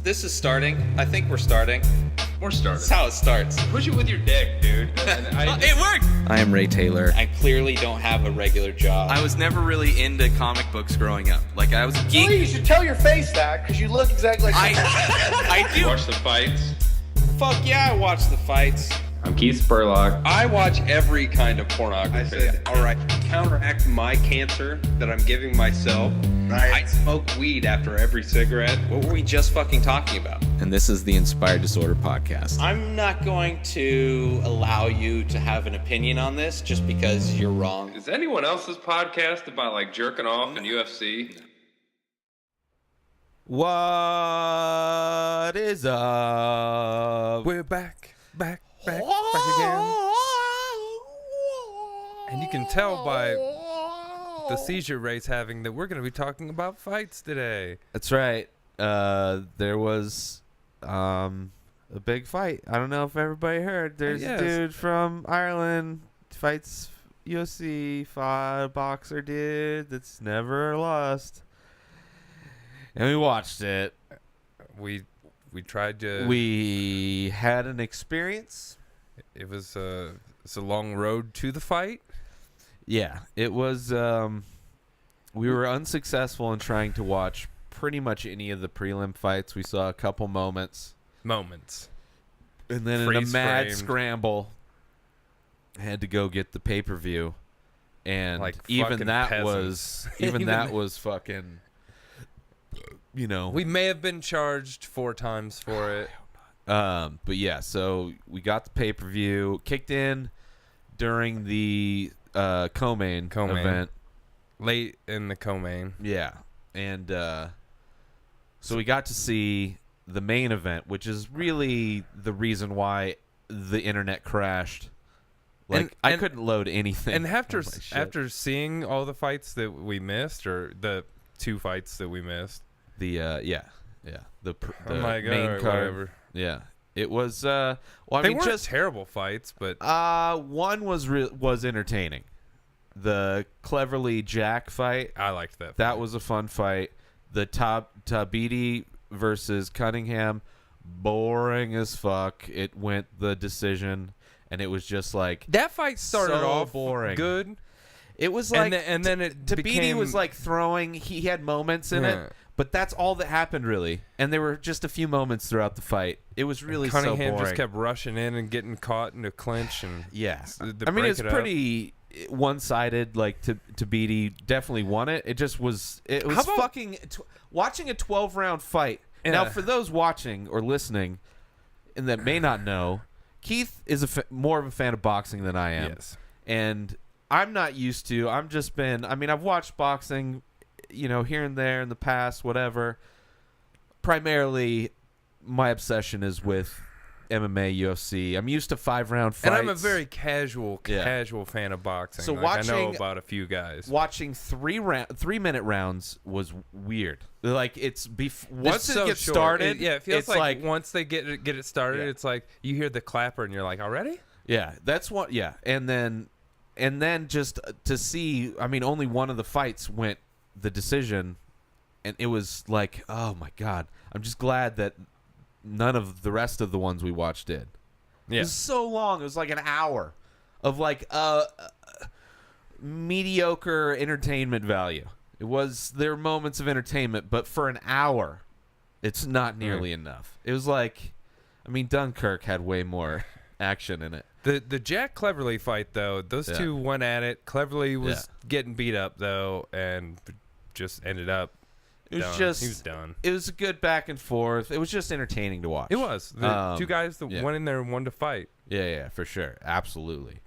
This is starting. I think we're starting. We're starting. That's how it starts. Push it with your dick, dude. It worked! I am Ray Taylor. I clearly don't have a regular job. I was never really into comic books growing up. Like, I was a geek. Well, you should tell your face that, because you look exactly like I do. Watch the fights. Fuck yeah, I watch the fights. I'm Keith Spurlock. I watch every kind of pornography. I said, all right, to counteract my cancer that I'm giving myself, Right. I smoke weed after every cigarette. What were we just fucking talking about? And this is the Inspired Disorder Podcast. I'm not going to allow you to have an opinion on this just because you're wrong. Is anyone else's podcast about like jerking off and UFC? What is up? We're back again. And you can tell by the seizure rates having that we're going to be talking about fights today. That's right. There was a big fight. I don't know if everybody heard. There's Yes. a dude from Ireland fights UFC boxer dude that's never lost. And we watched it. We tried to. We had an experience. It was it's a long road to the fight. Yeah, it was. We were unsuccessful in trying to watch pretty much any of the prelim fights. We saw a couple moments, and then in a mad Freeze-framed. scramble, had to go get the pay-per-view, and Like even fucking that peasants. was fucking. You know, We may have been charged 4 times for it. but yeah, so we got the pay-per-view kicked in during the co-main event. Late in the co-main. Yeah, and so we got to see the main event, which is really the reason why the internet crashed. Like, I couldn't load anything. And after on my shit. after seeing all the fights that we missed, or the 2 fights that we missed, the the I'm like, main all right, card, whatever. yeah, it was. Well, I They mean, weren't just terrible fights, but one was entertaining. The Cleverly Jack fight. I liked that. That was a fun fight. The Tabiti versus Cunningham, boring as fuck. It went the decision, and it was just like That fight started so off boring. good, It was like, and then it Tabiti became, was like throwing. He had moments in Yeah. it, but that's all that happened really. And there were just a few moments throughout the fight. It was really so Cunningham boring. just kept rushing in and getting caught in a clinch, and Yeah, to I mean, break it's it up. pretty one-sided. Like, Tabiti definitely won it. It just was. It was How about- fucking watching a 12-round fight. Now, Yeah. for those watching or listening, and that may not know, Keith is more of a fan of boxing than I am. Yes. And I'm not used to. I've watched boxing, here and there in the past, whatever. Primarily, my obsession is with MMA, UFC. I'm used to 5-round fights. And I'm a very casual Yeah. fan of boxing. So like, I know watching- about a few guys. Watching 3-minute rounds was weird. Like, it's once it so gets short. started, It feels it's like once they get it started, Yeah. it's like you hear the clapper and you're like, already? yeah, that's what. Yeah, and then just to see. I mean, only one of the fights went the decision, and it was like, oh my god. I'm just glad that none of the rest of the ones we watched did. Yeah. It was so long. It was like an hour of like mediocre entertainment value. There were moments of entertainment, but for an hour, it's not nearly enough. It was like, I mean, Dunkirk had way more action in it. The Jack Cleverly fight, though, those two went at it. Cleverly was getting beat up, though, and just ended up It was done. just, He was done. It was a good back and forth. It was just entertaining to watch. It was. The 2 guys that yeah. went in there and wanted to fight. Yeah, for sure. Absolutely.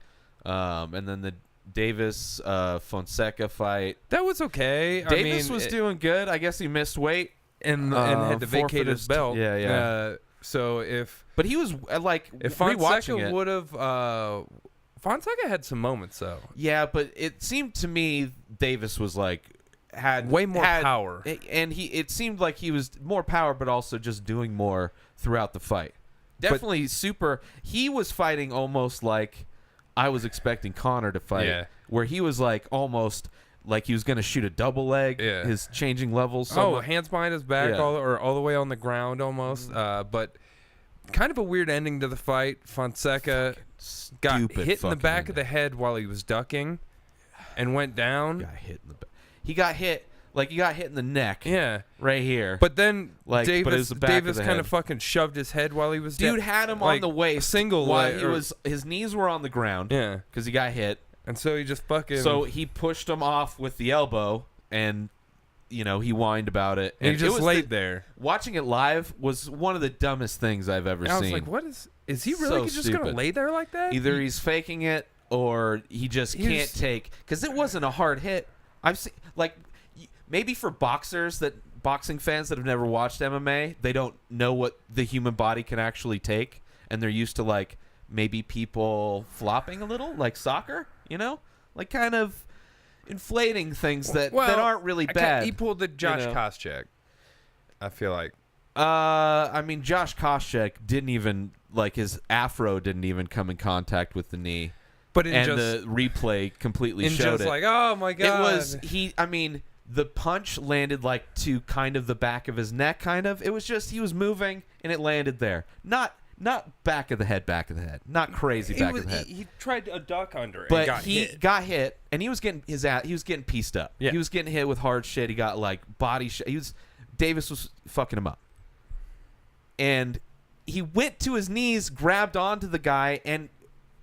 And then the Davis Fonseca fight. That was okay. Davis was doing good. I guess he missed weight. and had to vacate forfeit his belt. Yeah. So if But he was like, If rewatching Fonseca it. would have, Fonseca had some moments though. Yeah, but it seemed to me Davis was like had Way more power. and it seemed like he was more power, but also just doing more throughout the fight. Definitely super. He was fighting almost like I was expecting Conor to fight, Yeah. where he was like almost like he was gonna shoot a double leg. Yeah. His changing levels. Hands behind his back, Yeah. all the way on the ground almost. But kind of a weird ending to the fight. Fonseca got Stupid hit in the fucking back of ending. the head while he was ducking, and went down. Got hit in the back. He got hit in the neck. Yeah. Right here. But then Like, but it was Davis, the back of Davis the kind head. of fucking shoved his head while he was Dude down. had him Like, on the waist. single while leg, he was. His knees were on the ground. Yeah. Because he got hit. And so he just fucking. So he pushed him off with the elbow, and he whined about it. and he it just was laid there. Watching it live was one of the dumbest things I've ever And I seen. was like, what is he really So just gonna stupid. lay there like that? Either he's faking it or he just He can't was- take, because it wasn't a hard hit. I've seen, like, maybe for boxing fans that have never watched MMA, they don't know what the human body can actually take, and they're used to like maybe people flopping a little, like soccer, like kind of inflating things that aren't really bad. He pulled the Josh know. Koscheck. I feel like. I mean, Josh Koscheck didn't even, like, his afro didn't even come in contact with the knee. But in And just, the replay completely in showed just it. like, oh my god. I mean, the punch landed, like, to kind of the back of his neck, kind of. It was just, he was moving, and it landed there. Not back of the head. Not crazy back of the head. He tried a duck under it. But and he got hit, and he was getting pieced up. Yeah. He was getting hit with hard shit. He got, like, body shit. Davis was fucking him up. And he went to his knees, grabbed onto the guy, and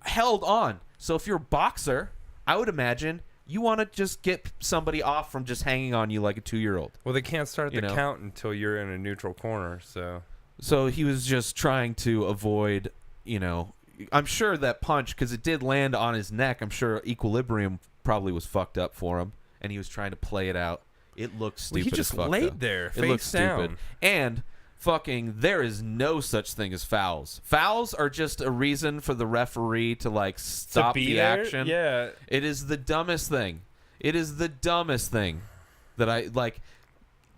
held on. So if you're a boxer, I would imagine you want to just get somebody off from just hanging on you like a 2-year-old. Well, they can't start You the know. count until you're in a neutral corner. So he was just trying to avoid, I'm sure that punch, because it did land on his neck, I'm sure equilibrium probably was fucked up for him, and he was trying to play it out. It looked stupid. he just as fuck, laid though. there, It looked face stupid. down. And fucking, there is no such thing as fouls. Fouls are just a reason for the referee to, like, stop be the there? action. Yeah. It is the dumbest thing. It is the dumbest thing that I like,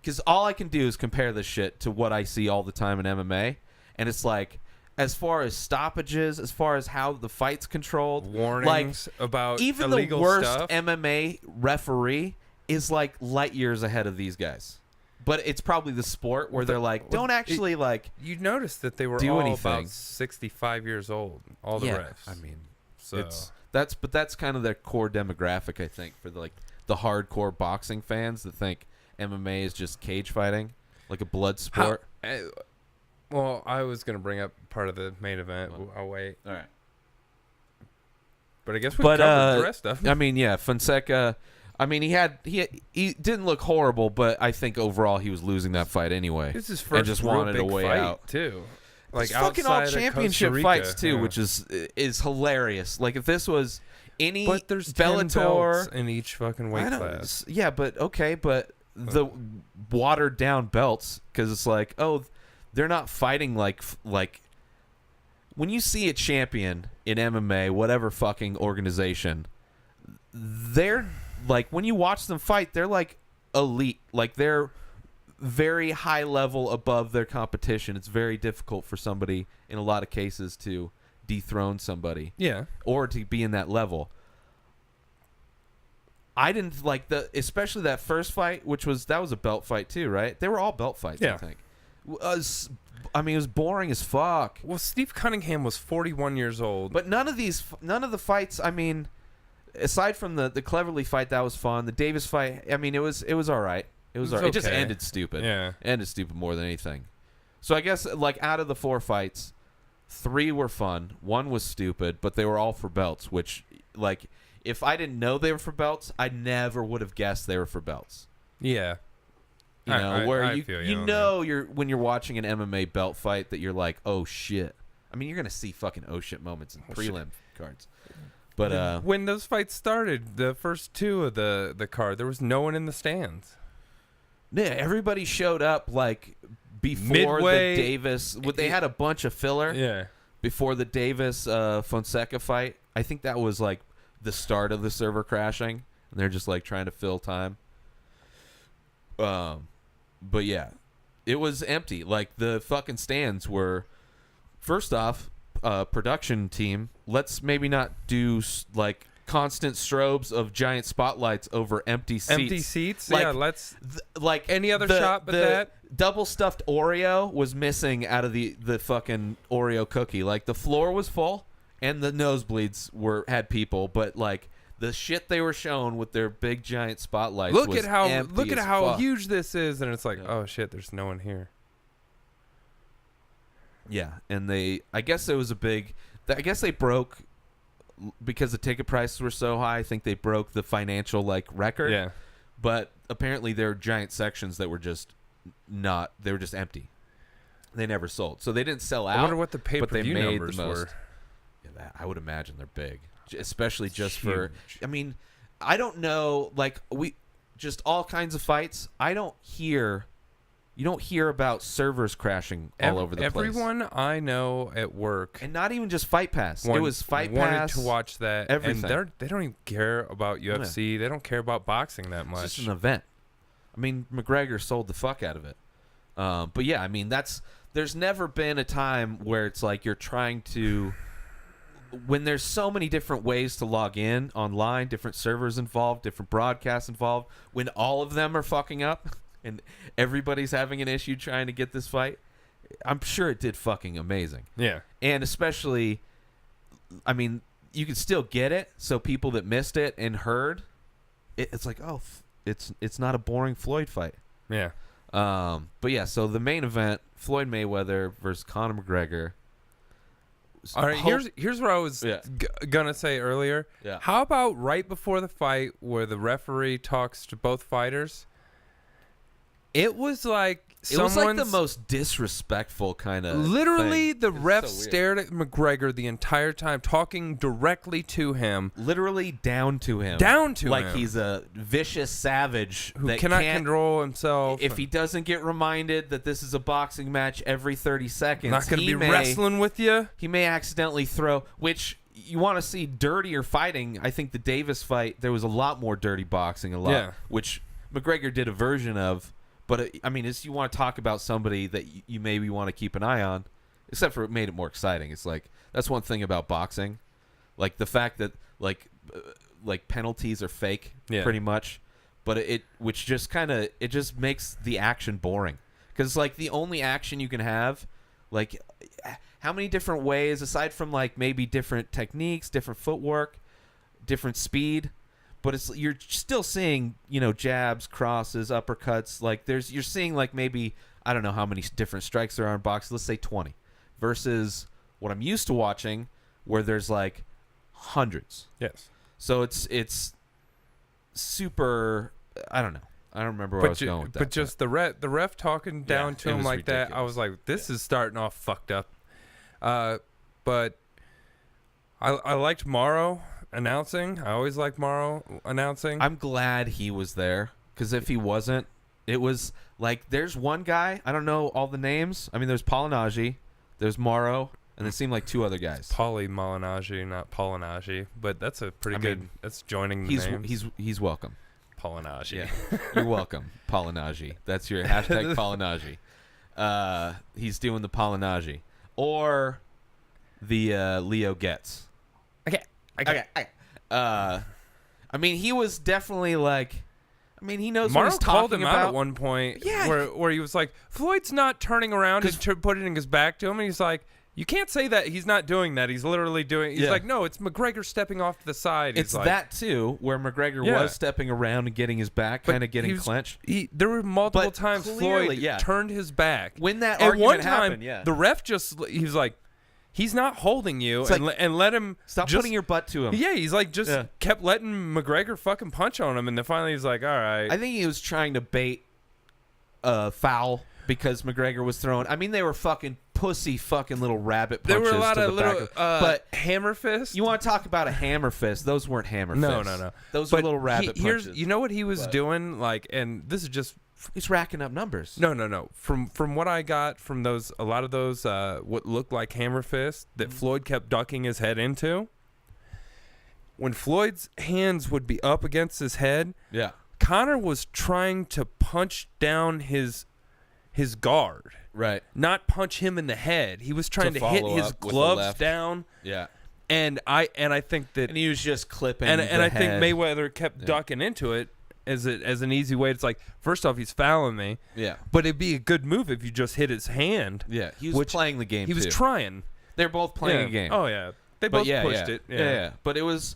because all I can do is compare this shit to what I see all the time in MMA, and it's like, as far as stoppages, as far as how the fight's controlled, Warnings like, about even illegal the worst stuff. MMA referee is like light years ahead of these guys. But it's probably the sport where they're like, don't actually like You noticed that they were do all anything. about 65 years old. All the refs. I mean, so that's kind of their core demographic, I think, for the hardcore boxing fans that think MMA is just cage fighting, like a blood sport. well, I was gonna bring up part of the main event. I'll wait. All right. But I guess we covered the rest of it. I mean, yeah, Fonseca. I mean, he didn't look horrible, but I think overall he was losing that fight anyway. This is his and first just real wanted big a way fight out. too. Like It's fucking all outside of championship Costa Rica, fights too, yeah. which is hilarious. Like if this was any But there's 10 belts Bellator in each fucking weight I don't- class. Yeah, but okay, but the watered down belts, because it's like, oh, they're not fighting like when you see a champion in MMA, whatever fucking organization, they're like, when you watch them fight, they're like elite, like they're very high level above their competition. It's very difficult for somebody in a lot of cases to dethrone somebody. Yeah. Or to be in that level. I didn't like especially that first fight, that was a belt fight too, right? They were all belt fights, Yeah. I think. It was boring as fuck. Well, Steve Cunningham was 41 years old. But none of the fights, I mean, aside from the Cleverly fight, that was fun. The Davis fight, I mean, it was all right. It was all right. It just okay. ended stupid. Yeah. Ended stupid more than anything. So I guess, like, out of the 4 fights, 3 were fun. 1 was stupid, but they were all for belts, which, like, if I didn't know they were for belts, I never would have guessed they were for belts. Yeah. You know, where I you feel you on know when you're watching an MMA belt fight that you're like, oh shit. I mean, you're gonna see fucking oh shit moments in prelim cards. But when those fights started, the first 2 of the card, there was no one in the stands. yeah, everybody showed up like before Midway- the Davis. They had a bunch of filler Yeah. before the Davis Fonseca fight. I think that was like the start of the server crashing, and they're just like trying to fill time. But yeah, it was empty. Like the fucking stands were. First off, production team, let's maybe not do like constant strobes of giant spotlights over empty seats. Empty seats? Like, yeah, let's... like any other shot but that? Double stuffed Oreo was missing out of the fucking Oreo cookie. Like, the floor was full, and the nosebleeds had people, but, like, the shit they were showing with their big giant spotlights look was at how empty as fuck. huge this is, and it's like, oh, shit, there's no one here. Yeah, and I guess it was I guess they broke, because the ticket prices were so high, I think they broke the financial, like, record. Yeah. But apparently there were giant sections that were just they were just empty. They never sold. So they didn't sell out. I wonder what the but they pay-per-view made numbers the most. were. Yeah, I would imagine they're big, especially just for, huge. I mean, I don't know, like, just all kinds of fights. You don't hear about servers crashing all over the place. Everyone I know at work, And not even just Fight Pass. It was Fight Pass. wanted to watch that. Everything. And they don't even care about UFC. They don't care about boxing that much. It's just an event. I mean, McGregor sold the fuck out of it. But yeah, I mean, there's never been a time where it's like you're trying to, when there's so many different ways to log in online, different servers involved, different broadcasts involved, when all of them are fucking up and everybody's having an issue trying to get this fight, I'm sure it did fucking amazing. Yeah. And especially, I mean, you can still get it, so people that missed it and heard, it's like, oh, it's not a boring Floyd fight. Yeah. But yeah, so the main event, Floyd Mayweather versus Conor McGregor. All right, here's what I was gonna say earlier. Yeah. How about right before the fight where the referee talks to both fighters? It was like It was like the most disrespectful kind of literally thing. the ref so weird. stared at McGregor the entire time, talking directly to him. Literally down to him. Like him. He's a vicious savage who that cannot can't control himself. If he doesn't get reminded that this is a boxing match every 30 seconds, not going to be wrestling with you. He may accidentally throw, which you want to see dirtier fighting. I think the Davis fight, there was a lot more dirty boxing, which McGregor did a version of. But, I mean, you want to talk about somebody that you maybe want to keep an eye on, except for it made it more exciting. It's like, that's one thing about boxing. Like, the fact that, like penalties are fake, pretty much. But which just kind of, it just makes the action boring. Because, like, the only action you can have, like, how many different ways, aside from, like, maybe different techniques, different footwork, different speed, but you're still seeing, jabs, crosses, uppercuts. Like you're seeing like maybe, I don't know how many different strikes there are in boxing. Let's say 20, versus what I'm used to watching, where there's like hundreds. Yes. So it's super. I don't know. I don't remember where I was going with that. But just the ref talking down to him like ridiculous. that, I was like, this is starting off fucked up. But I liked Morrow announcing. I always like Morrow announcing. I'm glad he was there, because if he wasn't, it was like, there's one guy, I don't know all the names. I mean, there's Polinaji, there's Morrow, and there seemed like two other guys. Paulie Malignaggi, not Polinaji, but that's a pretty good. That's joining the names. He's welcome. Polinaji. Yeah, you're welcome, Polinaji. That's your hashtag Polinaji. He's doing the Polinaji, or the Leo Getz. Okay. I mean, he was definitely like, I mean, he knows what he's talking called him about. out at one point, where he was like, Floyd's not turning around and putting his back to him, and he's like, you can't say that. He's not doing that. He's literally doing. He's like, no, it's McGregor stepping off to the side. It's like, that too, where McGregor was stepping around and getting his back, kind of getting clenched. There were multiple times clearly, Floyd turned his back. When that and argument one time, happened, the ref he's like, he's not holding you, and let him stop putting your butt to him. Yeah, he's like kept letting McGregor fucking punch on him, and then finally he's like, all right. I think he was trying to bait foul because McGregor was throwing. I mean, they were fucking pussy fucking little rabbit punches. There were a lot of little but hammer fists. You want to talk about a hammer fist? Those weren't hammer fists. No. Those were little rabbit punches. You know what he was doing? Like, and this is just. He's racking up numbers. No. From what I got from a lot of those, what looked like hammer fists that Floyd kept ducking his head into. When Floyd's hands would be up against his head, Conor was trying to punch down his guard, right? Not punch him in the head. He was trying to hit his gloves down. Yeah. And I think that And he was just clipping and the I think head. Mayweather kept ducking into it as an easy way. It's like, first off, he's fouling me. Yeah. But it'd be a good move if you just hit his hand. Yeah, he was playing the game, He was too. trying. They're both playing Yeah. a game. Oh, yeah. They But both pushed it. Yeah. But it was...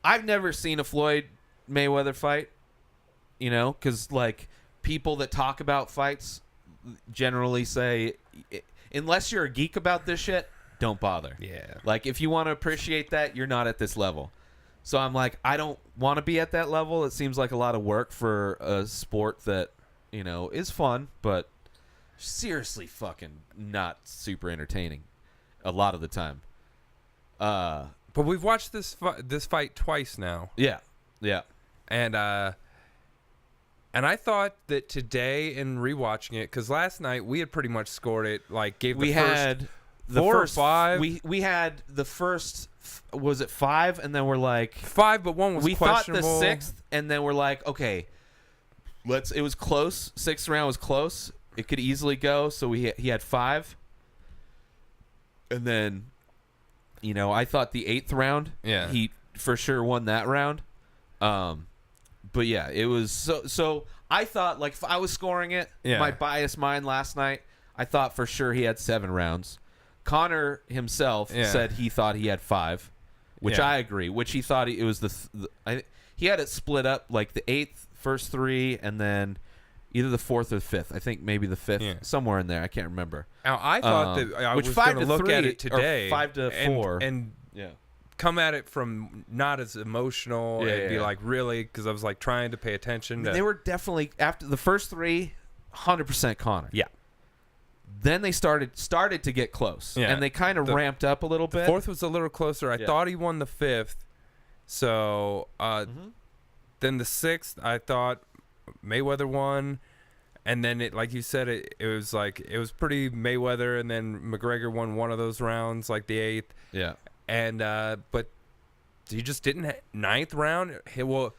I've never seen a Floyd Mayweather fight, you know, because, like, people that talk about fights generally say, unless you're a geek about this shit, don't bother. Yeah. Like, if you want to appreciate that, you're not at this level. So I'm like, I don't want to be at that level. It seems like a lot of work for a sport that, you know, is fun, but seriously fucking not super entertaining a lot of the time. But we've watched this fight twice now. Yeah. Yeah. And I thought that today in rewatching it, because last night we had pretty much scored it, like gave the We first had the 4 first or 5. We had the first, was it 5? And then we're like, 5, but one was we thought the questionable. 6th, and then we're like, okay, it was close. 6th round was close. It could easily go. So he had 5. And then, you know, I thought the 8th round, he for sure won that round. But yeah, it was so I thought, like, if I was scoring it, my biased mind last night, I thought for sure he had 7 rounds. Conor himself said he thought he had 5, which I agree. Which he thought it was he had it split up, like the 8th, first 3, and then either the 4th or the 5th. I think maybe the 5th, somewhere in there. I can't remember. Now I thought that I which was 5 going to to look 3 at it today, or 5 to 4, and yeah, come at it from not as emotional and be like, really, because I was like trying to pay attention. They were definitely, after the first 3, 100% Conor. Yeah. Then they started to get close, and they kind of ramped up a little bit. The 4th was a little closer. I thought he won the 5th. So then the 6th, I thought Mayweather won. And then it, like you said, it was like, it was pretty Mayweather, and then McGregor won one of those rounds, like the 8th. Yeah. And but he just didn't. 9th round, he was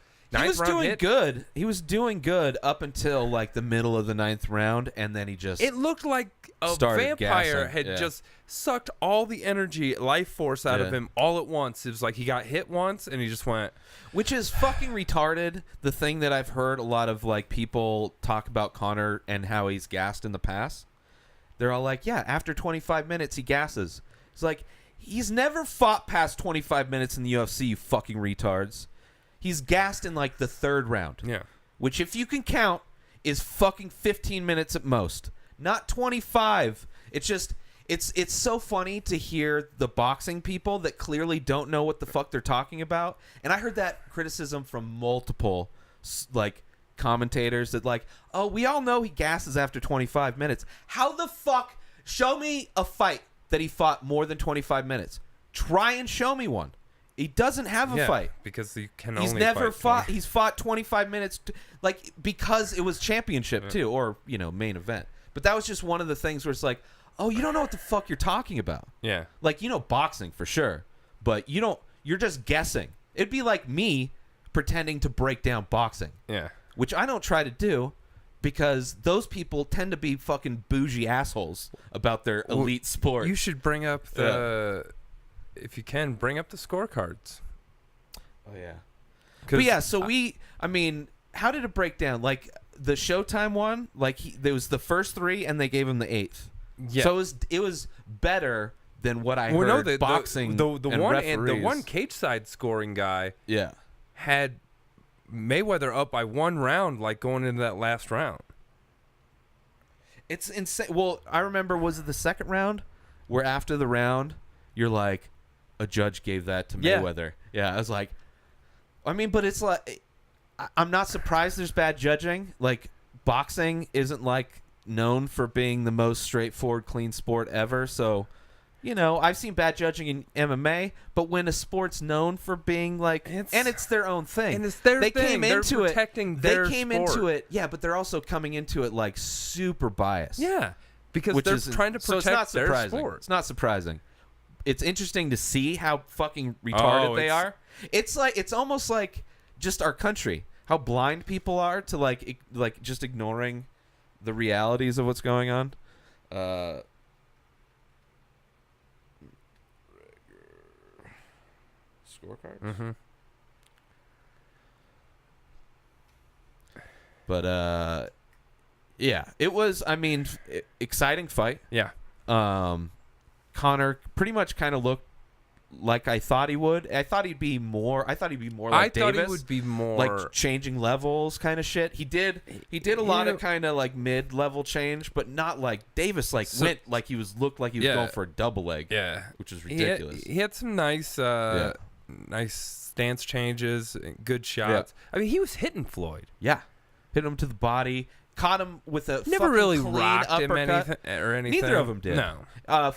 doing good. He was doing good up until like the middle of the 9th round, and then he just It looked like a started vampire gassing. had just sucked all the energy, life force out of him all at once. It was like he got hit once, and he just went. Which is fucking retarded. The thing that I've heard a lot of like people talk about Conor and how he's gassed in the past. They're all like, yeah, after 25 minutes he gasses. It's like, he's never fought past 25 minutes in the UFC, you fucking retards. He's gassed in like the 3rd round. Yeah. Which, if you can count, is fucking 15 minutes at most. Not 25. It's just, it's so funny to hear the boxing people that clearly don't know what the fuck they're talking about. And I heard that criticism from multiple, like, commentators that like, oh, we all know he gasses after 25 minutes. How the fuck? Show me a fight that he fought more than 25 minutes. Try and show me one. He doesn't have a fight because he can. He's only never fight fought. He's fought 25 minutes, like, because it was championship too, or main event. But that was just one of the things where it's like, oh, you don't know what the fuck you're talking about. Yeah. Like, boxing for sure, but you don't. You're just guessing. It'd be like me pretending to break down boxing. Yeah. Which I don't try to do, because those people tend to be fucking bougie assholes about their elite sport. You should bring up if you can, bring up the scorecards. Oh yeah. But yeah, so how did it break down? Like, the Showtime one, like, there was the first 3 and they gave him the 8th. Yeah. So it was better than what I heard. Boxing the and one referees. the one cage side scoring guy Yeah. had Mayweather up by 1 round, like going into that last round. It's insane. Well, I remember, was it the 2nd round where after the round you're like, a judge gave that to Mayweather. Yeah, I was like, but it's like, I'm not surprised there's bad judging. Like, boxing isn't like known for being the most straightforward, clean sport ever. So, I've seen bad judging in MMA, but when a sport's known for being like, and it's their own thing, and it's their they thing. came They're into protecting it. their They came sport. into it, yeah, but they're also coming into it like super biased. Yeah, because they're trying to protect so it's not their surprising. sport. It's not surprising. It's interesting to see how fucking retarded they are. It's like, it's almost like just our country, how blind people are to like just ignoring the realities of what's going on. Scorecards. Mm-hmm. But yeah, it was. I mean, exciting fight. Yeah. Conor pretty much kind of looked like I thought he would. I thought he'd be more like I Davis. thought he would be more like changing levels kind of shit. He did a lot of kind of like mid-level change, but not like Davis went like he looked like he was going for a double leg. Yeah. Which is ridiculous. He had some nice nice stance changes, good shots. I mean, he was hitting Floyd. Yeah. Hit him to the body. Caught him with a Never fucking really clean rocked him uppercut. anything. Neither of them did. No. I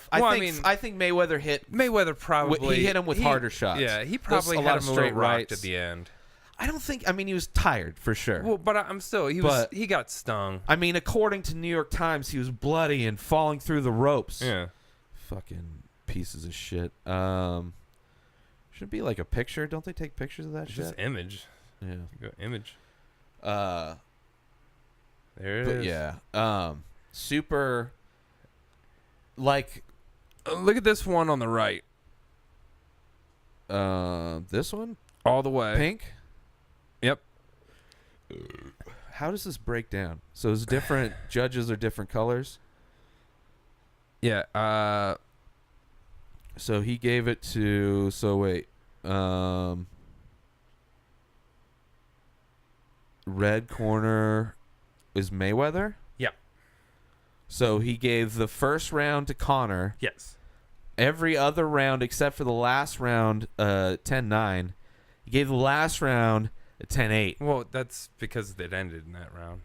think Mayweather hit. Mayweather probably He hit him with harder shots. Yeah, he probably a had lot him of a little straight rocked rights. at the end. I don't think. I mean, he was tired for sure. Well, but I'm still. He got stung. I mean, according to New York Times, he was bloody and falling through the ropes. Yeah. Fucking pieces of shit. Should be like a picture. Don't they take pictures of that shit? Just image. Yeah. Go image. There it But is. yeah. Super. Like. Look at this one on the right. This one. All the way. Pink. Yep. How does this break down? So it's different judges are different colors. Yeah. So he gave it to. So wait. Red corner is Mayweather. Yeah. So he gave the first round to Conor. Yes. Every other round except for the last round, 10-9. He gave the last round a 10-8. Well, that's because it ended in that round.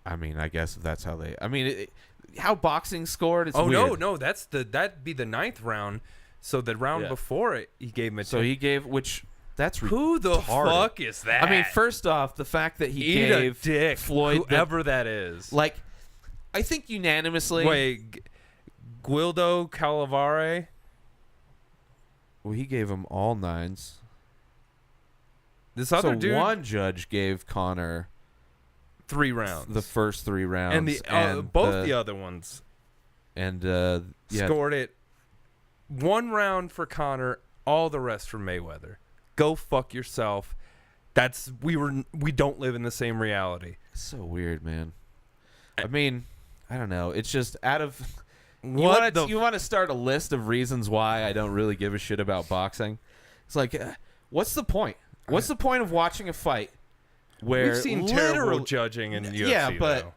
I mean, I guess if that's how they. I mean, how boxing scored. It's Oh weird. no, that'd be the 9th round. So the round before it, he gave him a. So he gave That's who the retarded. fuck is that? I mean, first off, the fact that he Eat gave a dick, Floyd whoever that is. like, I think unanimously. Wait, Guildo Calavare. Well, he gave him all 9s. This other So dude, one judge gave Conor 3 rounds. the first 3 rounds, and both the other ones yeah, scored it 1 round for Conor, all the rest for Mayweather. Go fuck yourself. We don't live in the same reality. so weird, man. I mean, I don't know. It's just out of you What want to start a list of reasons why I don't really give a shit about boxing. It's like, what's the point? What's the point of watching a fight where We've seen terrible judging in UFC. Yeah, but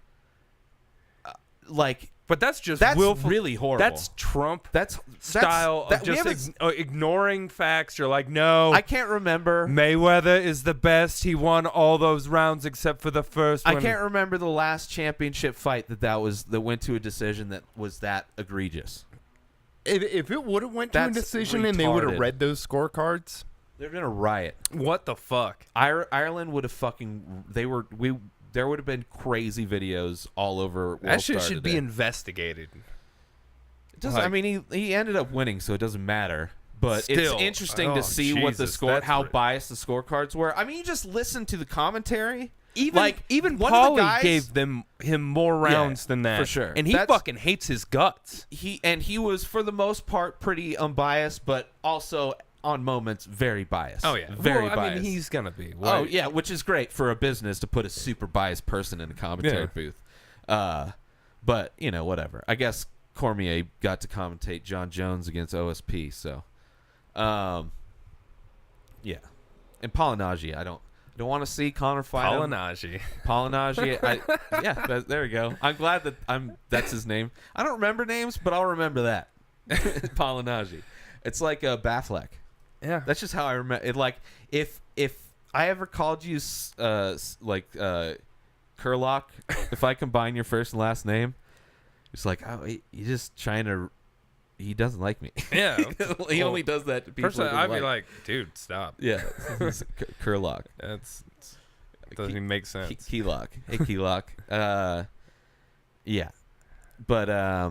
though. But that's just that's willful. really horrible. That's Trump That's style that, of just ignoring facts. You're like, no, I can't remember. Mayweather is the best. He won all those rounds except for the first one. I can't remember the last championship fight that went to a decision that was that egregious. If it would have went to a That's decision and they would have retarded. read those scorecards, They're gonna riot. What the fuck? Ireland would have fucking. There would have been crazy videos all over. That shit Worldstar should be today. investigated. It doesn't. I mean, he ended up winning, so it doesn't matter. But Still. it's interesting Oh, to see what the Jesus, score, that's how ri- biased the scorecards were. I mean, you just listen to the commentary. Even one of the Paulie guys gave him more rounds than that for sure. and he That's- fucking hates his guts. He was for the most part pretty unbiased, but also on moments very biased. Very biased. I mean, he's gonna be. Oh yeah, which is great for a business to put a super biased person in a commentary booth. But you know, whatever. I guess Cormier got to commentate John Jones against OSP, so yeah. And Polinaji, I don't want to see Conor fight him. Polinaji. There we go. I'm glad that that's his name. I don't remember names, but I'll remember that. Polinaji. It's like a Batfleck. Yeah. That's just how I remember it. Like if I ever called you Kurlock, if I combine your first and last name, it's like, oh, you just trying to. He doesn't like me. Yeah. He only does that to people. Personally, I'd be like, dude, stop. yeah, Kurlock. Doesn't even make sense. Keylock. Hey, Keylock. Yeah, but I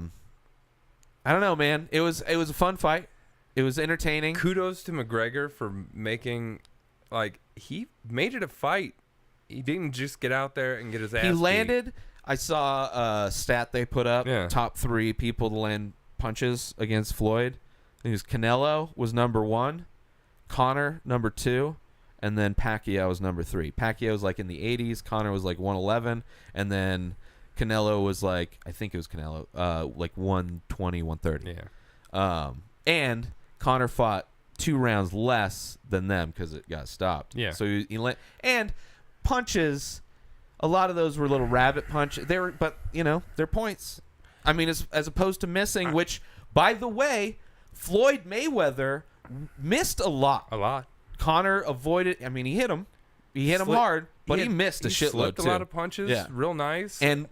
don't know, man. It was a fun fight. It was entertaining. Kudos to McGregor for making, he made it a fight. He didn't just get out there and get his ass He beat. landed. I saw a stat they put up. Yeah. Top 3 people to land punches against Floyd. think it was Canelo was number 1, Conor number 2, and then Pacquiao was number 3. Pacquiao was like in the 80s, Conor was like 111, and then Canelo was like, I think it was Canelo, like 120, 130. Yeah. And Conor fought 2 rounds less than them because it got stopped. Yeah. So and punches, a lot of those were little rabbit punches. But they're points. I mean, as opposed to missing, which, by the way, Floyd Mayweather missed a lot. A lot. Conor avoided. I mean, he hit him. He hit him hard, but he missed a shitload slipped too. a lot of punches. Yeah. Real nice. And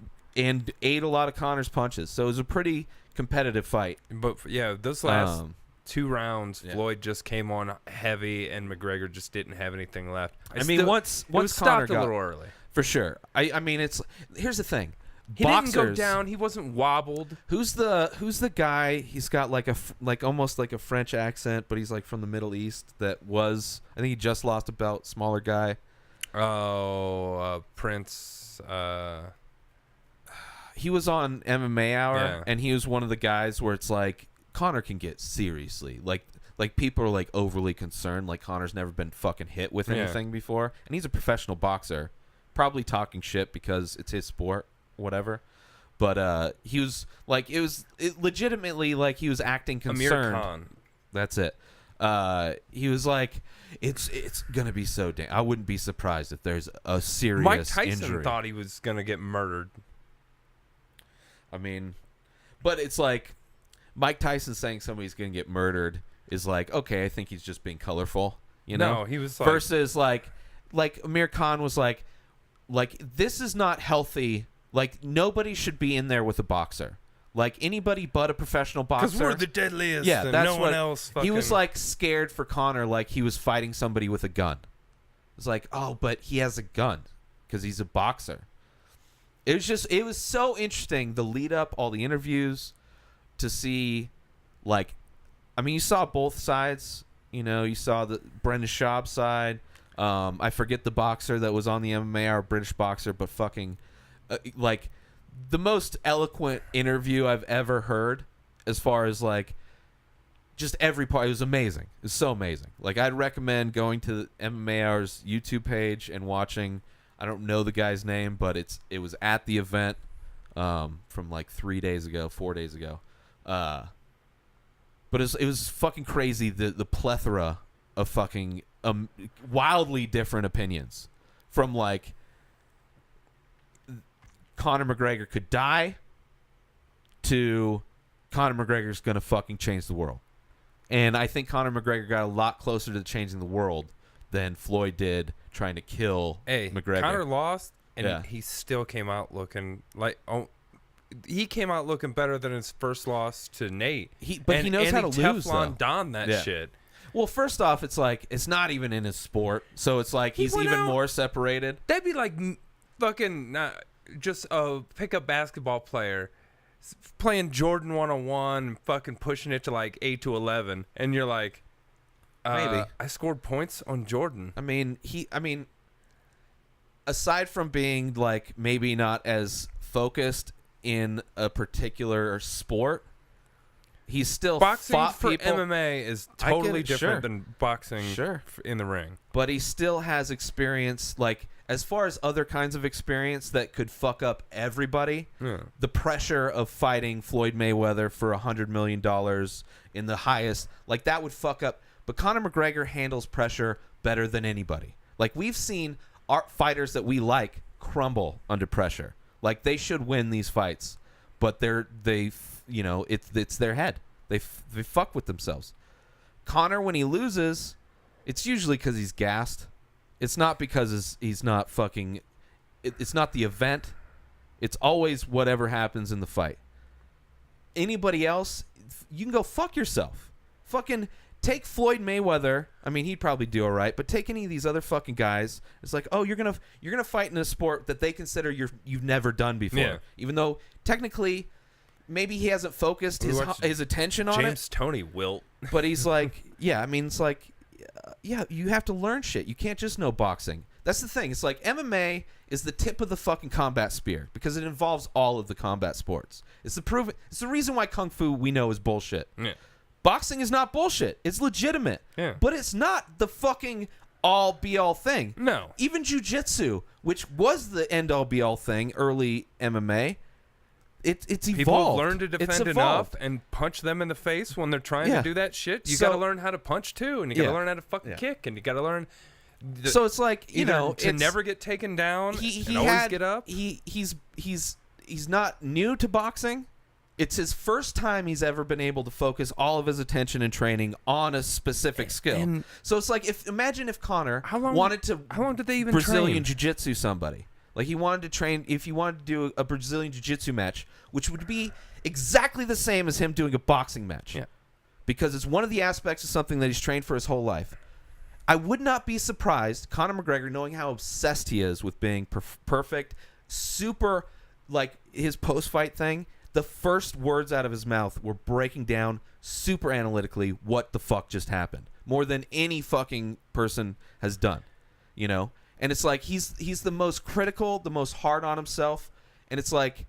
ate a lot of Conor's punches. So it was a pretty competitive fight. But yeah, those last 2 rounds, yeah. Floyd just came on heavy, and McGregor just didn't have anything left. Once it was Conor stopped a little early. For sure. I mean, here's the thing. He Boxers, didn't go down. He wasn't wobbled. Who's the guy? He's got like almost like a French accent, but he's like from the Middle East. I think he just lost a belt. Smaller guy. Oh, Prince. He was on MMA Hour, Yeah. and he was one of the guys where it's like Conor can get seriously like people are like overly concerned, like Conor's never been fucking hit with anything before, and he's a professional boxer, probably talking shit because it's his sport, whatever. But he was like, it legitimately like he was acting concerned. Amir Khan. That's it. He was like, it's gonna be so damn. I wouldn't be surprised if there's a serious Mike Tyson injury. thought he was gonna get murdered. I mean, but it's like Mike Tyson saying somebody's gonna get murdered is like, okay, I think he's just being colorful, No, he was like, versus like Amir Khan was like this is not healthy. Like nobody should be in there with a boxer. Like anybody but a professional boxer. because we're the deadliest. Yeah, and that's no what one else. he was fucking- like scared for Conor, like he was fighting somebody with a gun. It's like, oh, but he has a gun because he's a boxer. It was so interesting, the lead up, all the interviews, to see, like, I mean, you saw both sides. You saw the Brendan Schaub side. I forget the boxer that was on the MMA Hour, British boxer, but fucking, like, the most eloquent interview I've ever heard, as far as like, just every part. It was amazing. It was so amazing. Like, I'd recommend going to the MMA Hour's YouTube page and watching. I don't know the guy's name, but it was at the event from like 4 days ago. But it was fucking crazy, the plethora of fucking wildly different opinions, from like Conor McGregor could die to Conor McGregor's gonna fucking change the world. And I think Conor McGregor got a lot closer to changing the world than Floyd did trying to kill McGregor. Conor lost, and Yeah. he still came out looking like he came out looking better than his first loss to Nate. But he knows how to lose, though. Teflon Don that Yeah. shit. Well, first off, it's like it's not even in his sport, so it's like he's went even out- more separated. That'd be like fucking just a pickup basketball player playing Jordan 101 and fucking pushing it to like 8 to 11, and you're like, Maybe. I scored points on Jordan. I mean, aside from being like maybe not as focused in a particular sport, he's still Boxing fought for people. MMA is I get totally it, different sure. than boxing Sure. in the ring. But he still has experience, like, as far as other kinds of experience that could fuck up everybody. Yeah. The pressure of fighting Floyd Mayweather for $100 million in the highest, like, that would fuck up. But Conor McGregor handles pressure better than anybody. Like, we've seen our fighters that we like crumble under pressure. Like, they should win these fights, but it's their head. They fuck with themselves. Conor, when he loses, it's usually because he's gassed. It's not because he's not fucking. It's not the event. It's always whatever happens in the fight. Anybody else, you can go fuck yourself. Fucking take Floyd Mayweather. I mean, he'd probably do all right, but take any of these other fucking guys. It's like, oh, you're gonna fight in a sport that they consider you've never done before. Yeah. Even though technically, maybe he hasn't focused his attention on it. James Toney wilt. But he's like, yeah, I mean, it's like, yeah, you have to learn shit. You can't just know boxing. That's the thing. It's like MMA is the tip of the fucking combat spear because it involves all of the combat sports. It's the reason why Kung Fu we know is bullshit. Yeah. boxing is not bullshit. It's legitimate. Yeah. But it's not the fucking all be all thing. No. Even jiu-jitsu, which was the end all be all thing early MMA, it's evolved. People learn to It's defend evolved. enough and punch them in the face when they're trying Yeah. to do that shit. You So- got to learn how to punch too, and you got to Yeah. learn how to fucking Yeah. kick, and you got to learn. So it's like, you either know, to it's, never get taken down he and always had, get up. He's not new to boxing. It's his first time he's ever been able to focus all of his attention and training on a specific skill. And- So it's like, imagine if Conor How long wanted to How long did they even Brazilian train? jiu-jitsu somebody. Like he wanted to train, if he wanted to do a Brazilian jiu-jitsu match, which would be exactly the same as him doing a boxing match. Yeah. Because it's one of the aspects of something that he's trained for his whole life. I would not be surprised, Conor McGregor, knowing how obsessed he is with being perfect, super, like his post-fight thing, the first words out of his mouth were breaking down super analytically what the fuck just happened. More than any fucking person has done, you know? And it's like he's the most critical, the most hard on himself, and it's like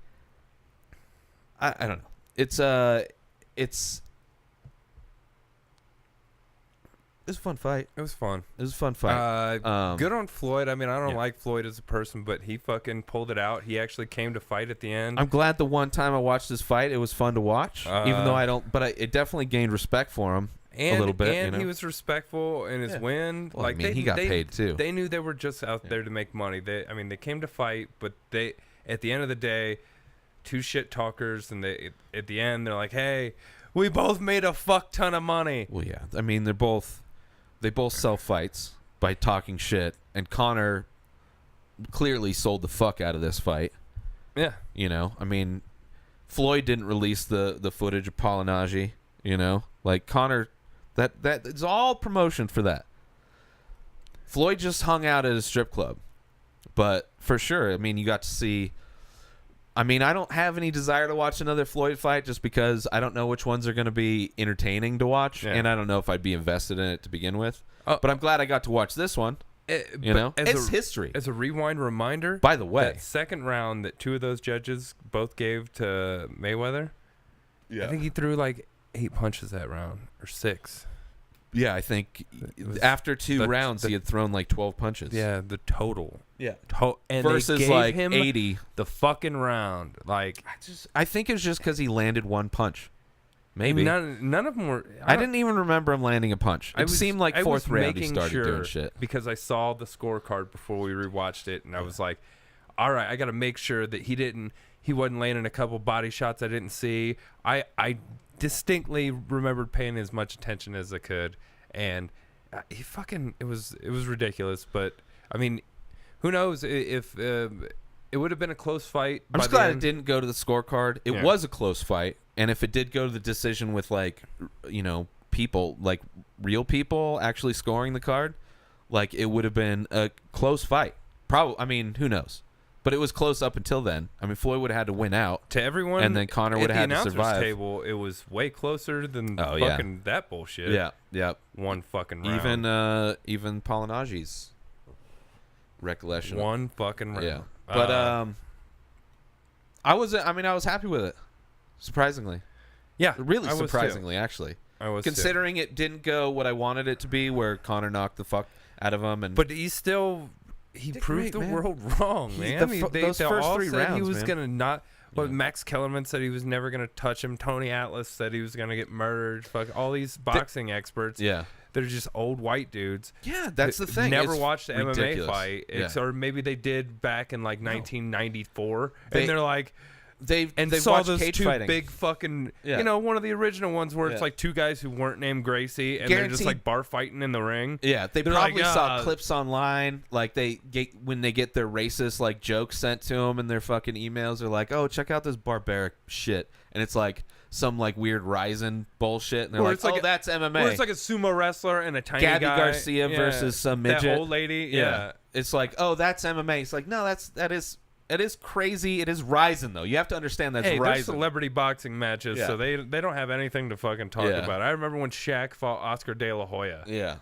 I don't know. It's a fun fight. It was fun. It was a fun fight. Good on Floyd. I mean, I don't yeah. like Floyd as a person, but he fucking pulled it out. He actually came to fight at the end. I'm glad the one time I watched this fight, it was fun to watch. Even though I don't, but it definitely gained respect for him a little bit. And you know? he was respectful in his win. Well, I mean, he got paid, too. They knew they were just out there to make money. They came to fight, but they, at the end of the day, two shit talkers, and they at the end they're like, "Hey, we both made a fuck ton of money." Well, yeah. I mean, they both sell fights by talking shit, and Conor clearly sold the fuck out of this fight. Yeah. You know, I mean, Floyd didn't release the footage of Polinaji. You know, like Conor, that it's all promotion for that. Floyd just hung out at a strip club, but for sure, I mean, you got to see. I mean, I don't have any desire to watch another Floyd fight just because I don't know which ones are going to be entertaining to watch, Yeah. and I don't know if I'd be invested in it to begin with. But I'm glad I got to watch this one. You know, it's history. As a rewind reminder, By the way, that second round that two of those judges both gave to Mayweather, I think he threw like 8 punches that round or 6. yeah, I think was after two the- rounds, he had thrown like 12 punches. Yeah, the total. Yeah. And Versus they gave like him 80. the fucking round. Like I think it was just because he landed one punch. Maybe. none of them were. I didn't even remember him landing a punch. It seemed like I fourth was round he making started sure doing shit. because I saw the scorecard before we rewatched it, and I was like, "All right, I got to make sure that he wasn't landing a couple body shots I didn't see." I distinctly remembered paying as much attention as I could, and he fucking it was ridiculous. But I mean, who knows if it would have been a close fight. I'm just glad it didn't go to the scorecard. It Yeah. was a close fight, and if it did go to the decision with like, you know, people like real people actually scoring the card, like it would have been a close fight. Probably. I mean, who knows? But it was close up until then. I mean, Floyd would have had to win out. To everyone, And then Conor would have had to at the survive. announcers table, it was way closer than Oh, yeah. fucking that bullshit. Yeah. One fucking round. Even Polinagi's recollection. One fucking round. Yeah. But I was happy with it. Surprisingly. Yeah, Really I was too. surprisingly, actually. I was too. Considering it didn't go what I wanted it to be, where Conor knocked the fuck out of him, and But he Did proved great, the man. world wrong, man. those they first all 3 said he rounds, was man. gonna not. But Yeah. Max Kellerman said he was never gonna touch him. Tony Atlas said he was gonna get murdered. Fuck all these boxing experts. yeah, They're just old white dudes. yeah, that's the thing. Never It's watched an ridiculous. MMA fight, Yeah. or maybe they did back in like 1994, They- and they're like. They've They've watched those cage two fighting. big fucking, Yeah. one of the original ones where it's Yeah. like two guys who weren't named Gracie, and they're just Guaranteed- like bar fighting in the ring. Yeah, they They're probably like, saw clips online, like when they get their racist like jokes sent to them in their fucking emails. They're like, "Oh, check out this barbaric shit," and it's like some like weird Ryzen bullshit, and they're Or like, it's like "Oh, a- that's MMA." Where it's like a sumo wrestler and a tiny Gabby guy. Garcia versus some midget. That old lady. Yeah. It's like, "Oh, that's MMA." It's like, no, it is crazy. It is Ryzen though. You have to understand that's Hey, Ryzen. they're celebrity boxing matches, Yeah. so they don't have anything to fucking talk Yeah. about. I remember when Shaq fought Oscar De La Hoya Yeah,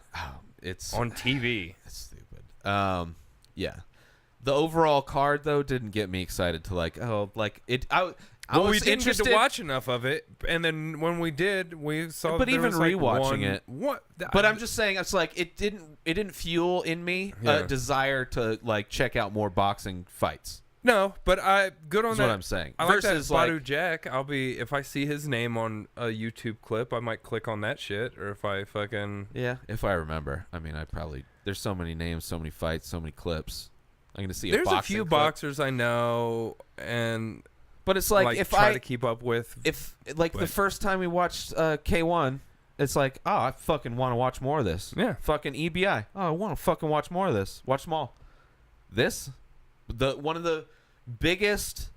it's on TV. It's stupid. Yeah. The overall card though didn't get me excited to like, oh, like it. I Well, we was didn't get interested. to watch enough of it, and then when we did, we saw. But that there even was like rewatching it- what? But I'm just saying, it's like it didn't fuel in me Yeah. a desire to like check out more boxing fights. no. But good on Is that. what I'm saying. I like that Versus, like- Badu Jack. If I see his name on a YouTube clip, I might click on that shit. Or if I fucking Yeah, if I remember. I mean, there's so many names, so many fights, so many clips. I'm gonna see there's a a boxing few clip. boxers I know, and But it's like, if try I to keep up with. if like the but- first time we watched K1, it's like, oh, I fucking want to watch more of this. Yeah. Fucking EBI. Oh, I want to fucking watch more of this. Watch them all. This, one of the biggest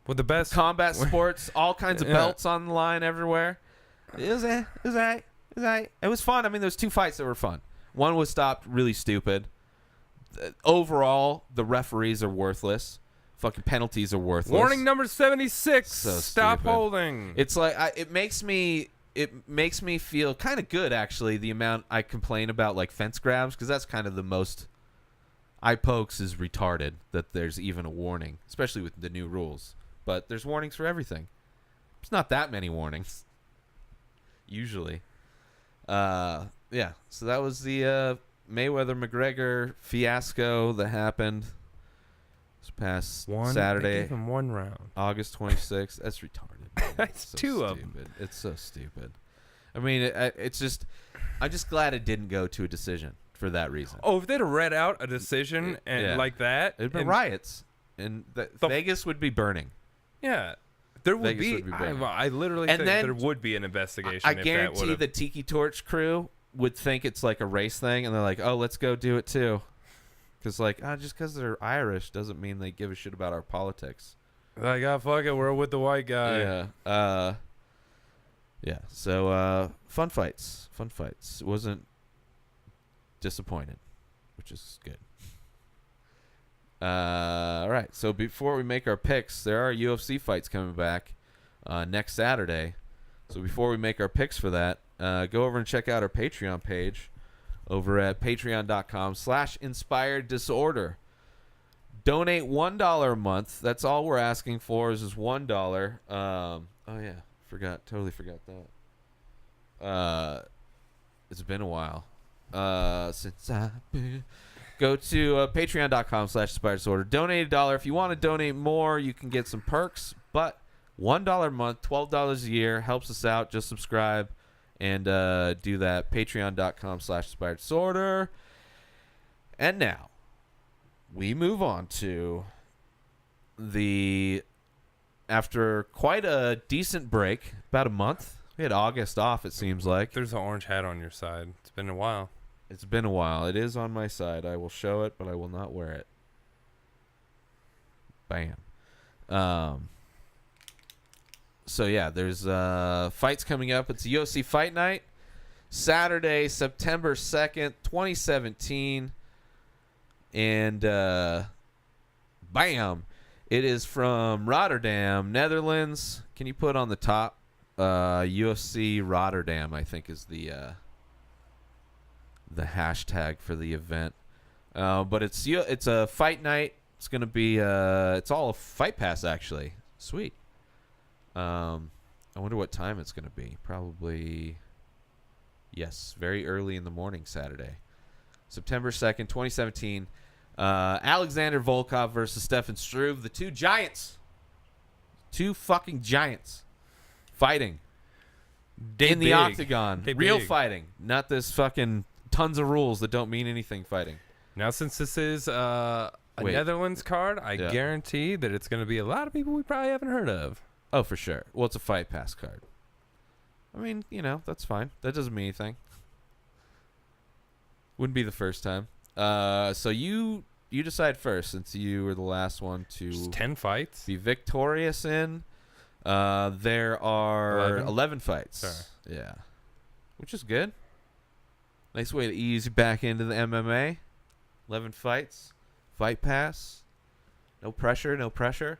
with the best combat sports, all kinds of Yeah. belts on the line everywhere. It was alright. It was fun. I mean, there was 2 fights that were fun. One was stopped really stupid. Overall, the referees are worthless. Fucking penalties are worthless. Warning number 76. So Stop stupid. holding. It's like it makes me feel kind of good, actually, the amount I complain about like fence grabs, because that's kind of the most eye pokes is retarded that there's even a warning, especially with the new rules. But there's warnings for everything. There's not that many warnings usually. Yeah, so that was the Mayweather McGregor fiasco that happened this past They Saturday, gave him 1 round. August 26th. That's retarded. man. That's It's so 2 of 'em. stupid. It's so stupid. I mean, it's just, I'm just glad it didn't go to a decision for that reason. Oh, if they'd have read out a decision and Yeah. like that, It'd been and- riots, and Vegas would be burning. Yeah, there would Vegas be. would be burning. I literally And think then there would be an investigation. I if guarantee that would've- the Tiki Torch crew would think it's like a race thing, and they're like, "Oh, let's go do it too," because like, just because they're Irish doesn't mean they give a shit about our politics. Like, oh, fuck it, we're with the white guy. Yeah. Yeah. So fun fights. Wasn't disappointed, which is good. All right. So before we make our picks, there are UFC fights coming back next Saturday. So before we make our picks for that, go over and check out our Patreon page over at patreon.com/inspireddisorder. Donate $1 a month. That's all we're asking for is just $1. Oh yeah, totally forgot that. It's been a while since I've been. Go to patreon.com/inspireddisorder. Donate $1. If you want to donate more, you can get some perks. But $1 a month, $12 a year helps us out. Just subscribe and do that. Patreon.com/inspireddisorder. And now we move on to after quite a decent break, about a month. We had August off, it seems like. There's an orange hat on your side. It's been a while. It's been a while. It is on my side. I will show it, but I will not wear it. Bam. So yeah, there's fights coming up. It's UFC Fight Night, Saturday, September 2nd, 2017. And bam, it is from Rotterdam, Netherlands. Can you put on the top? UFC Rotterdam, I think, is the hashtag for the event. But it's a fight night. It's gonna be it's all a Fight Pass, actually. Sweet. I wonder what time it's gonna be. Probably, yes, very early in the morning, Saturday, September 2nd, 2017. Alexander Volkov versus Stefan Struve, the two giants, two fucking giants, fighting in the octagon. They Real big. fighting, not this fucking tons of rules that don't mean anything fighting. Now, since this is a Wait. Netherlands card, I Yeah. guarantee that it's going to be a lot of people we probably haven't heard of. Oh, for sure. Well, it's a Fight Pass card. I mean, that's fine. That doesn't mean anything. Wouldn't be the first time. So you decide first, since you were the last one to Just 10 fights. be victorious in. There are 11 fights. Sure. Yeah. Which is good. Nice way to ease you back into the MMA. 11 fights. Fight Pass. No pressure, no pressure.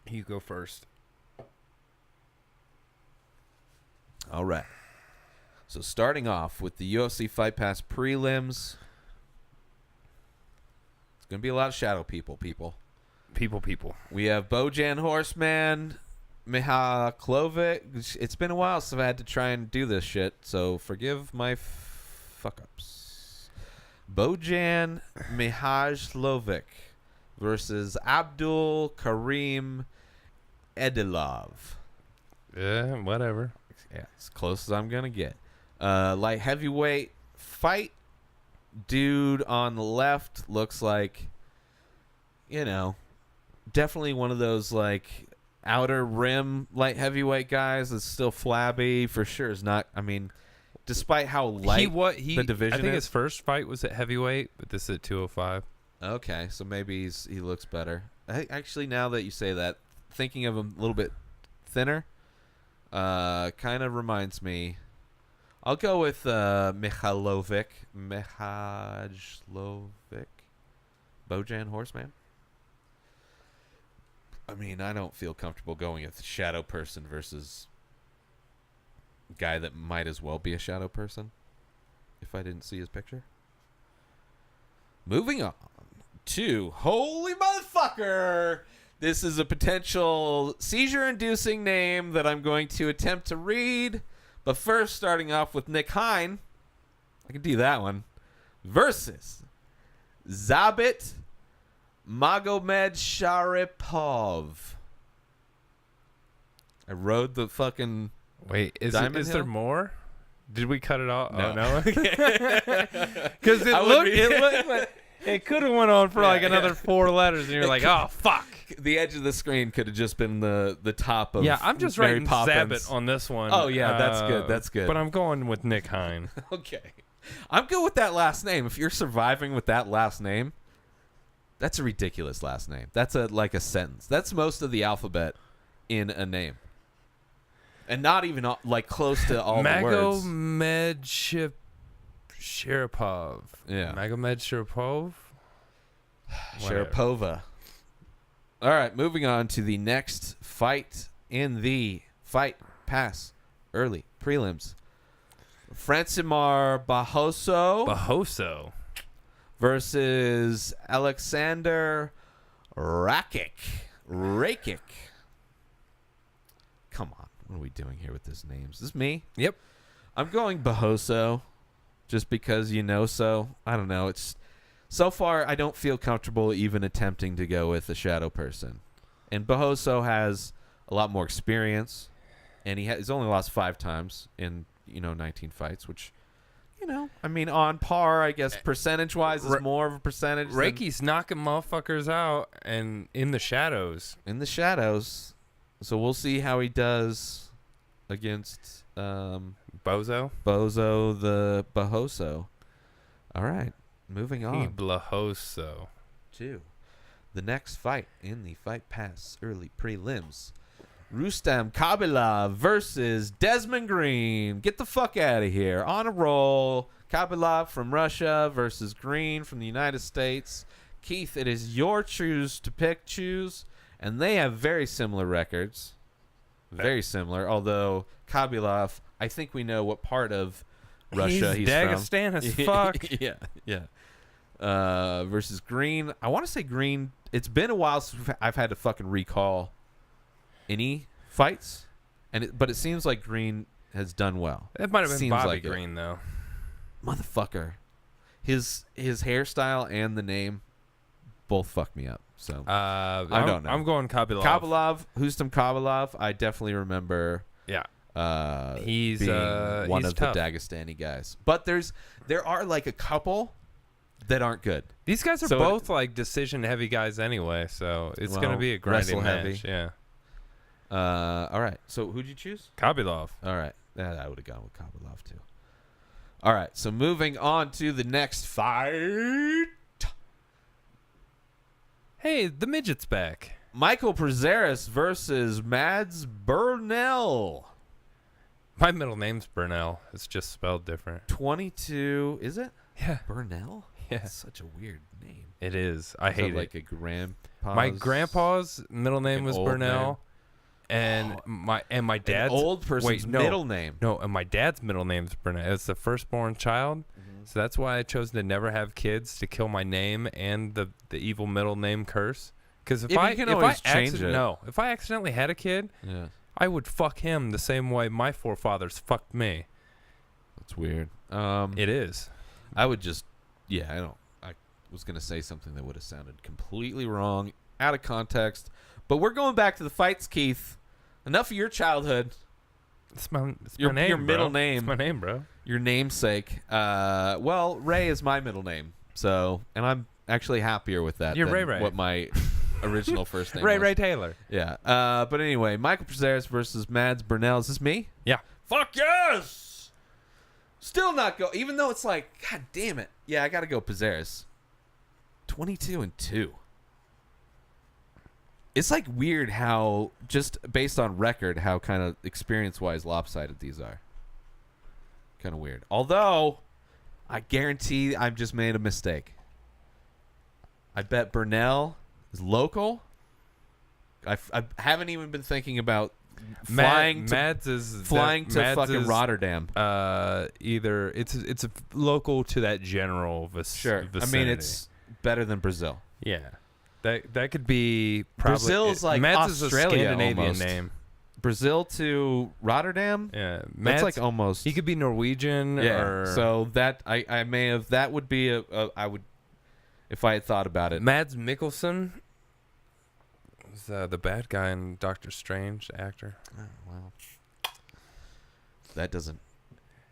You go first. All right. So starting off with the UFC Fight Pass prelims. It's going to be a lot of shadow people. People. We have Bojan Horseman, Mihajlovic. It's been a while since I've had to try and do this shit, so forgive my fuck-ups. Bojan Mihajlovic versus Abdul Karim Edilov. Yeah, whatever. Yeah, as close as I'm going to get. Light heavyweight fight. Dude on the left looks like, definitely one of those, like, outer rim light heavyweight guys that's still flabby. For sure is not, despite how light the division I think is. his first fight was at heavyweight, but this is at 205. Okay, so maybe he looks better. Actually, now that you say that, thinking of him a little bit thinner, kind of reminds me. I'll go with Mihajlovic. Bojan Horseman. I don't feel comfortable going with shadow person versus guy that might as well be a shadow person if I didn't see his picture. Moving on to holy motherfucker. This is a potential seizure-inducing name that I'm going to attempt to read. But first, starting off with Nick Hine, I can do that one, versus Zabit Magomed Sharipov. I rode the fucking Wait, is Diamond there Hill? more? Did we cut it off? No. Oh, no? Because it could have went on for like another 4 letters, and you're like, oh, fuck. The edge of the screen could have just been the top of Yeah, I'm just Mary writing Poppins. Zabit on this one. Oh, yeah, that's good, that's good. But I'm going with Nick Hine. Okay. I'm good with that last name. If you're surviving with that last name, that's a ridiculous last name. That's like a sentence. That's most of the alphabet in a name. And not even like close to all the words. Magomed Sharipov. Yeah. Magomed Sharipov? Whatever. Sharapova. All right, moving on to the next fight in the Fight Pass early prelims. Francimar Bahoso versus Alexander Rakic. Come on. What are we doing here with these names? Is this me? Yep. I'm going Bahoso just because so. I don't know. It's so far I don't feel comfortable even attempting to go with a shadow person. And Bahoso has a lot more experience, and he's only lost 5 times in 19 fights, which on par, I guess, percentage-wise is more of a percentage. Reiki's knocking motherfuckers out and in the shadows. In the shadows. So we'll see how he does against Bozo the Bahoso. All right, moving on. Blahoso. To the next fight in the Fight Pass early prelims. Rustam Khabilov versus Desmond Green. Get the fuck out of here. On a roll. Khabilov from Russia versus Green from the United States. Keith, it is your choose. And they have very similar records. Very similar. Although Khabilov, I think we know what part of Russia he's Dagestan from. as fuck. Yeah. Versus Green. I want to say Green. It's been a while since I've had to fucking recall any fights, but it seems like Green has done well. It might have been Seems Bobby like it. Green, though. Motherfucker. His hairstyle and the name both fuck me up. So I don't know. I'm going Khabilov, Rustam Khabilov. I definitely remember. Yeah. He's He's one he's of tough. the Dagestani guys. But there are like a couple that aren't good. These guys are So both like decision heavy guys anyway, so it's going to be a grinding wrestle match. heavy. Yeah. All right. So who'd you choose? Khabilov. All right. I would have gone with Khabilov too. All right. So moving on to the next fight. Hey, the midget's back. Michael Prazeres versus Mads Burnell. My middle name's Burnell. It's just spelled different. 22. Is it? Yeah. Burnell? Yeah. That's such a weird name. It is. I Is hate that it. like a grandpa. My grandpa's middle name an was old Burnell, and my dad's An old person's middle name. No, and my dad's middle name's Burnell. It's the firstborn child, so that's why I chose to never have kids to kill my name and the evil middle name curse. Because if Yeah, but I you can if always I change it. No, if I accidentally had a kid, Yeah, I would fuck him the same way my forefathers fucked me. that's weird. It is. I would just, yeah, I don't. I was gonna say something that would have sounded completely wrong, out of context. But we're going back to the fights, Keith. Enough of your childhood, It's my Your name. middle bro. name. It's my name, bro. your namesake. Well, Ray is my middle name, so, and I'm actually happier with that. You're than Ray Ray. What my original first name Ray was. Ray Taylor. Yeah. But anyway, Michael Prazeres versus Mads Burnell. Is this me? Yeah. Fuck yes! Still not go. Even though it's like, God damn it. Yeah, I got to go Prazeres. 22-2. It's like weird how, just based on record, how kind of experience-wise lopsided these are. Kind of weird. Although, I guarantee I've just made a mistake. I bet Burnell is local. I haven't even been thinking about flying Mads is to fucking Rotterdam. Either it's a local to that general vicinity. I mean, it's better than Brazil. yeah. That could be probably Brazil's like Mads Australia is a Scandinavian almost. name. Brazil to Rotterdam. Yeah, That's Mads, like almost. he could be Norwegian. Yeah. Or So that I may have, that would be a I would, if I had thought about it. Mads Mikkelsen was the bad guy in Doctor Strange, the actor. Oh, well, that doesn't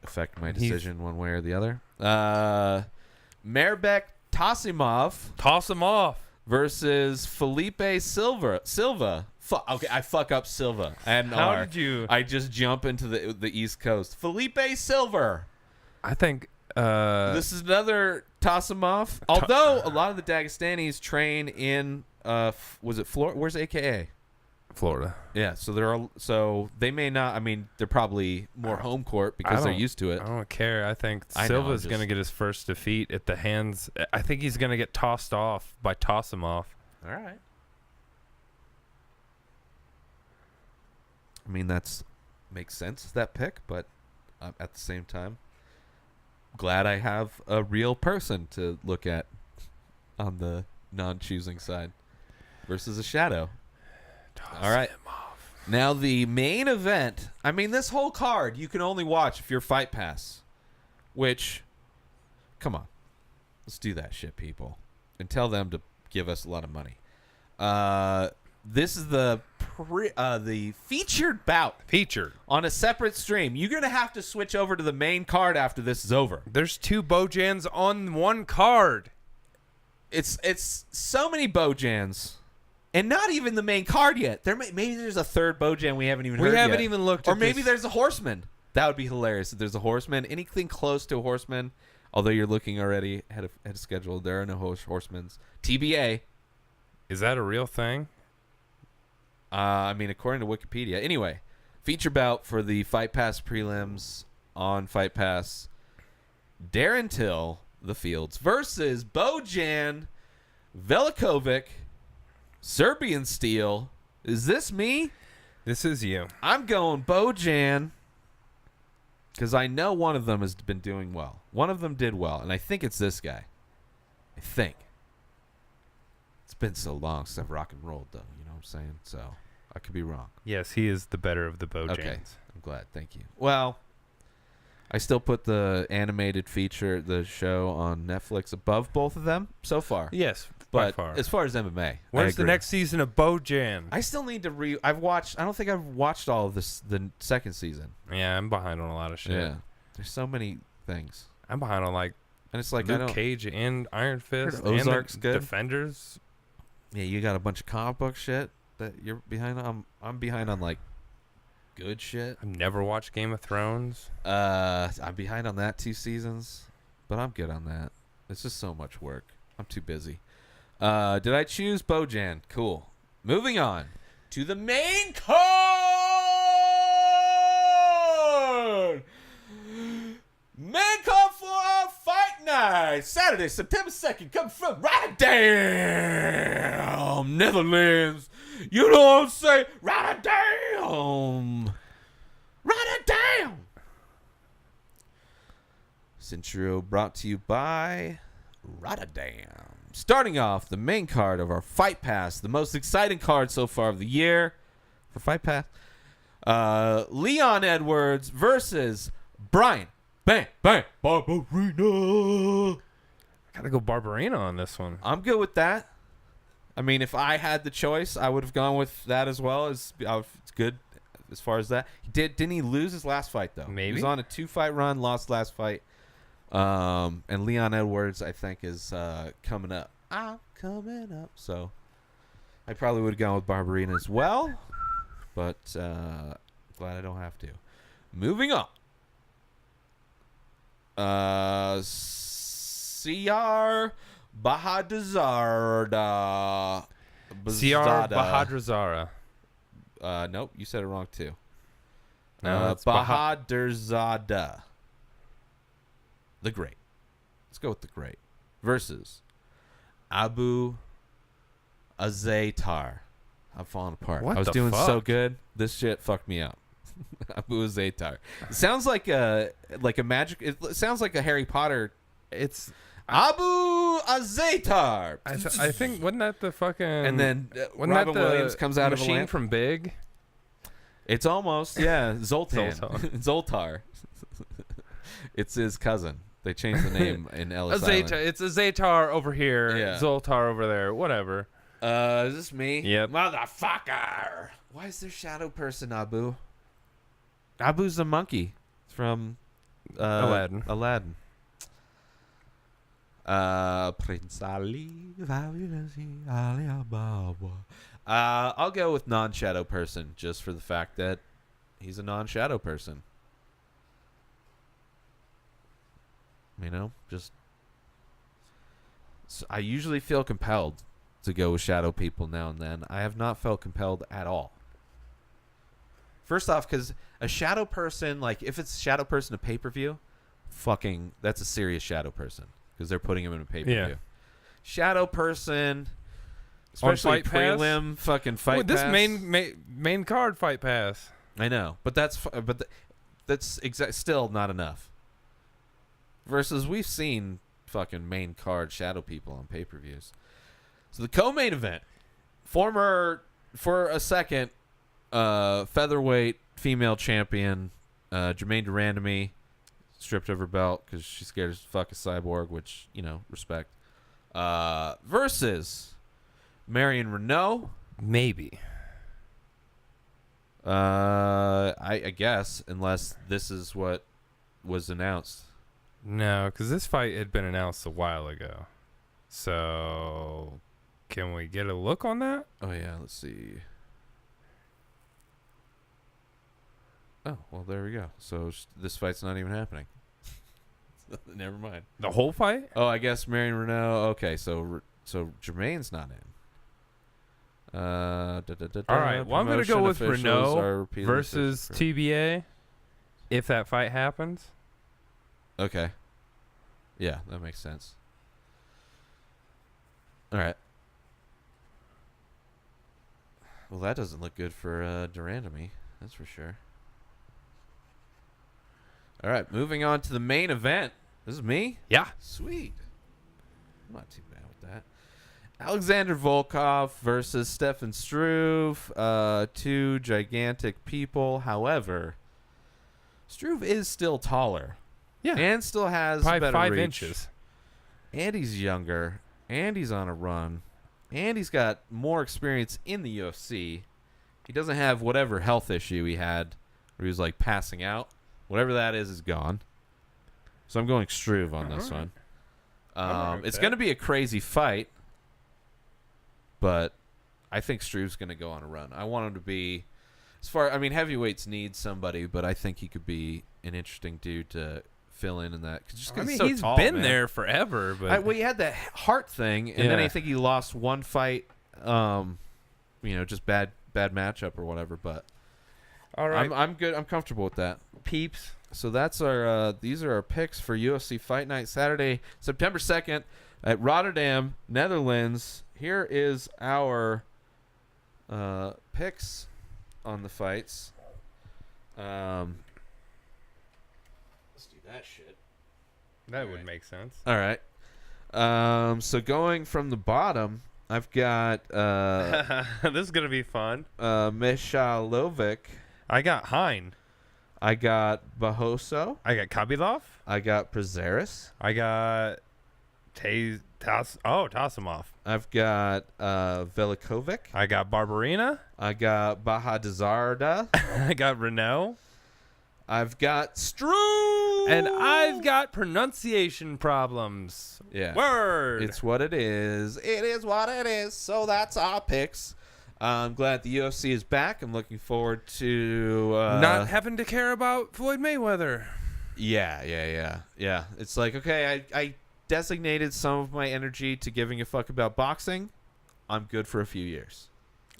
affect my He's- decision one way or the other. Mairbek Tasimov Toss him off. versus Felipe Silva. Okay, I fuck up Silva. I had an How R. did you? I just jump into the East Coast. Felipe Silva. I think This is another Tasimov. Although a lot of the Dagestanis train in was it Florida? Where's AKA? Florida. Yeah, so they may not. I mean, they're probably more home court because they're used to it. I don't care. I think I know, Silva's I'm going to just- get his first defeat at the hands. I think he's going to get tossed off by Tosimov. All right. I mean, that's makes sense, that pick, but at the same time, glad I have a real person to look at on the non-choosing side versus a shadow. All right. Now the main event. I mean, this whole card you can only watch if you're Fight Pass, which, come on, let's do that shit, people, and tell them to give us a lot of money. This is the featured bout Featured. on a separate stream. You're gonna have to switch over to the main card after this is over. There's two Bojans on one card. It's so many Bojans, and not even the main card yet. Maybe there's a third Bojan we haven't even heard We haven't yet. even looked Or at maybe this. there's a horseman. That would be hilarious if there's a horseman. Anything close to a horseman, although you're looking already ahead of schedule. There are no horsemans. TBA. Is that a real thing? I mean, according to Wikipedia. Anyway, feature bout for the Fight Pass prelims on Fight Pass. Darren Till, the Fields, versus Bojan Velikovic, Serbian Steel. Is this me? This is you. I'm going Bojan because I know one of them has been doing well. One of them did well, and I think it's this guy. I think. It's been so long since I've rock and rolled, though. You know what I'm saying? So I could be wrong. Yes, he is the better of the Bojans. Okay, I'm glad. Thank you. Well, I still put the animated feature, the show on Netflix, above both of them so far. Yes, by But far. as far as MMA, I When's the agree. next season of Bojan? I still need to I've watched. I don't think I've watched all of this. The second season. Yeah, I'm behind on a lot of shit. Yeah, there's so many things, I'm behind on like and it's like I Luke don't. Cage and Iron Fist Heard Ozark's and good. Defenders. Yeah, you got a bunch of comic book shit that you're behind on. I'm behind on like good shit. I've never watched Game of Thrones. I'm behind on that 2 seasons, but I'm good on that. It's just so much work. I'm too busy. Did I choose Bojan? Cool. Moving on to the main card. Main card for our fight night. Saturday, September 2nd, coming from Rotterdam, Netherlands. You know what I'm saying? Rotterdam. Rotterdam. This intro brought to you by Rotterdam. Starting off the main card of our Fight Pass, the most exciting card so far of the year for Fight Pass. Leon Edwards versus Brian Bang Barberina. Gotta go Barberina on this one. I'm good with that. I mean, if I had the choice, I would have gone with that as well. It's good as far as that. Didn't he lose his last fight though? Maybe. He was on a 2-fight run, lost last fight. And Leon Edwards, I think, is coming up. So I probably would have gone with Barberina as well, but glad I don't have to. Moving on. CR Bahadazarda. CR Bahadrazara. Nope, you said it wrong too. No, it's Bahadurzada. The Great. Let's go with the Great. Versus Abu Azaitar. I'm falling apart. What I was the doing so fuck? good. This shit fucked me up. Abu Azaitar. It sounds like a magic. It sounds like a Harry Potter. It's Abu Azaitar. I think wasn't that the fucking And then wasn't Robin that the Williams comes out of a machine lamp. from Big? It's almost, yeah, Zoltan. Zoltan. Zoltar. It's his cousin. They changed the name in Ellis Island. It's a Zaytar over here, Yeah. Zoltar over there, whatever. Is this me? Yep. Motherfucker. Why is there shadow person, Abu? Abu's the monkey from Aladdin. Prince Ali. I'll go with non-shadow person just for the fact that he's a non-shadow person. You know, just I usually feel compelled to go with shadow people now and then. I have not felt compelled at all. First off, because a shadow person, like if it's a shadow person a pay-per-view, that's a serious shadow person because they're putting him in a pay-per-view. Yeah. Shadow person, especially Fight Pass? prelim fucking fight This pass. main card Fight Pass. I know, but that's still not enough. Versus we've seen fucking main card shadow people on pay-per-views. So the co-main event, for a second, featherweight female champion, Jermaine Durandamy, stripped of her belt because she's scared as fuck a cyborg, which, respect. Versus Marion Renault. Maybe. I guess, unless this is what was announced. No, because this fight had been announced a while ago. So, can we get a look on that? Oh, yeah, let's see. Oh, well, there we go. So this fight's not even happening. Never mind. The whole fight? Oh, I guess Marion Renault. Okay, so Jermaine's not in. All right, well, I'm going to go with Renault versus TBA if that fight happens. Okay. Yeah, that makes sense. All right. Well, that doesn't look good for Durandamy. That's for sure. All right, moving on to the main event. This is me? Yeah. Sweet. I'm not too bad with that. Alexander Volkov versus Stefan Struve. Two gigantic people. However, Struve is still taller. Yeah. And still has Probably better 5 reach. inches. And he's younger. And he's on a run. And he's got more experience in the UFC. He doesn't have whatever health issue he had where he was like passing out. Whatever that is gone. So I'm going Struve on this one. It's going to be a crazy fight. But I think Struve's going to go on a run. I want him to be... heavyweights need somebody, but I think he could be an interesting dude to fill in that. Just 'cause he's so he's tall, been man. there forever. But He had that heart thing, and then Yeah. I think he lost one fight, just bad matchup or whatever. But all right, I'm good. I'm comfortable with that. peeps. So that's these are our picks for UFC Fight Night Saturday, September 2nd at Rotterdam, Netherlands. Here is our picks on the fights. Let's do that shit. That would make sense. All right. So going from the bottom, I've got This is gonna be fun. Michalovic. I got Hein. I got Bahoso. I got Kabilov. I got Prazeris. I got Tasimov. I've got Velikovic. I got Barbarina. I got Bahadizarda. I got Renault. I've got Struve. And I've got pronunciation problems. Yeah. Word. It's what it is. It is what it is. So that's our picks. I'm glad the UFC is back. I'm looking forward to not having to care about Floyd Mayweather. Yeah. It's like, okay, I designated some of my energy to giving a fuck about boxing. I'm good for a few years.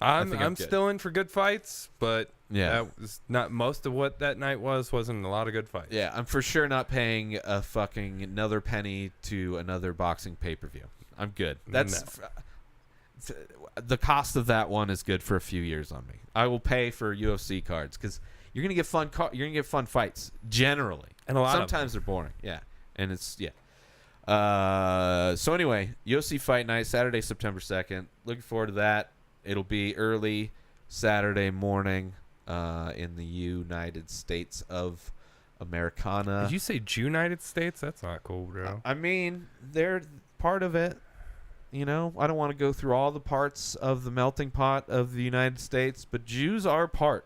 I'm good. still in for good fights, but Yeah. that was not most of what that night wasn't a lot of good fights. Yeah, I'm for sure not paying a fucking another penny to another boxing pay-per-view. I'm good. That's the cost of that one is good for a few years on me. I will pay for UFC cards because you're gonna get fun. You're gonna get fun fights generally, And a lot of them. sometimes they're boring. Yeah, and it's So anyway, UFC Fight Night, Saturday, September 2nd. Looking forward to that. It'll be early Saturday morning in the United States of Americana. Did you say United States? That's not cool, bro. I mean, they're part of it. You know, I don't want to go through all the parts of the melting pot of the United States, but Jews are part.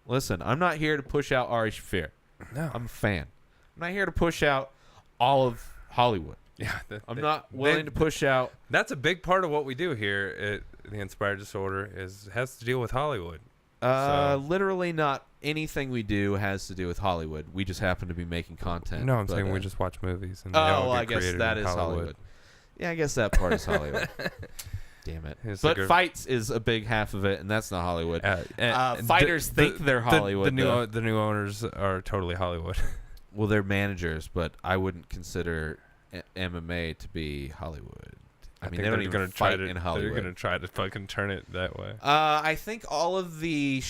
Listen, I'm not here to push out Ari Shaffir. No. I'm a fan. I'm not here to push out all of Hollywood. Yeah, I'm not willing to push out. That's a big part of what we do here at the Inspired Disorder has to deal with Hollywood. Literally not anything we do has to do with Hollywood. We just happen to be making content. No, I'm but, saying we just watch movies. And I guess that is Hollywood. Yeah, I guess that part is Hollywood. Damn it. It's But like a- fights is a big half of it, and that's not Hollywood. And Fighters think they're Hollywood. The new owners are totally Hollywood. Well, they're managers, but I wouldn't consider MMA to be Hollywood. I mean, they don't even fight in Hollywood. They're gonna try to fucking turn it that way. I think all of the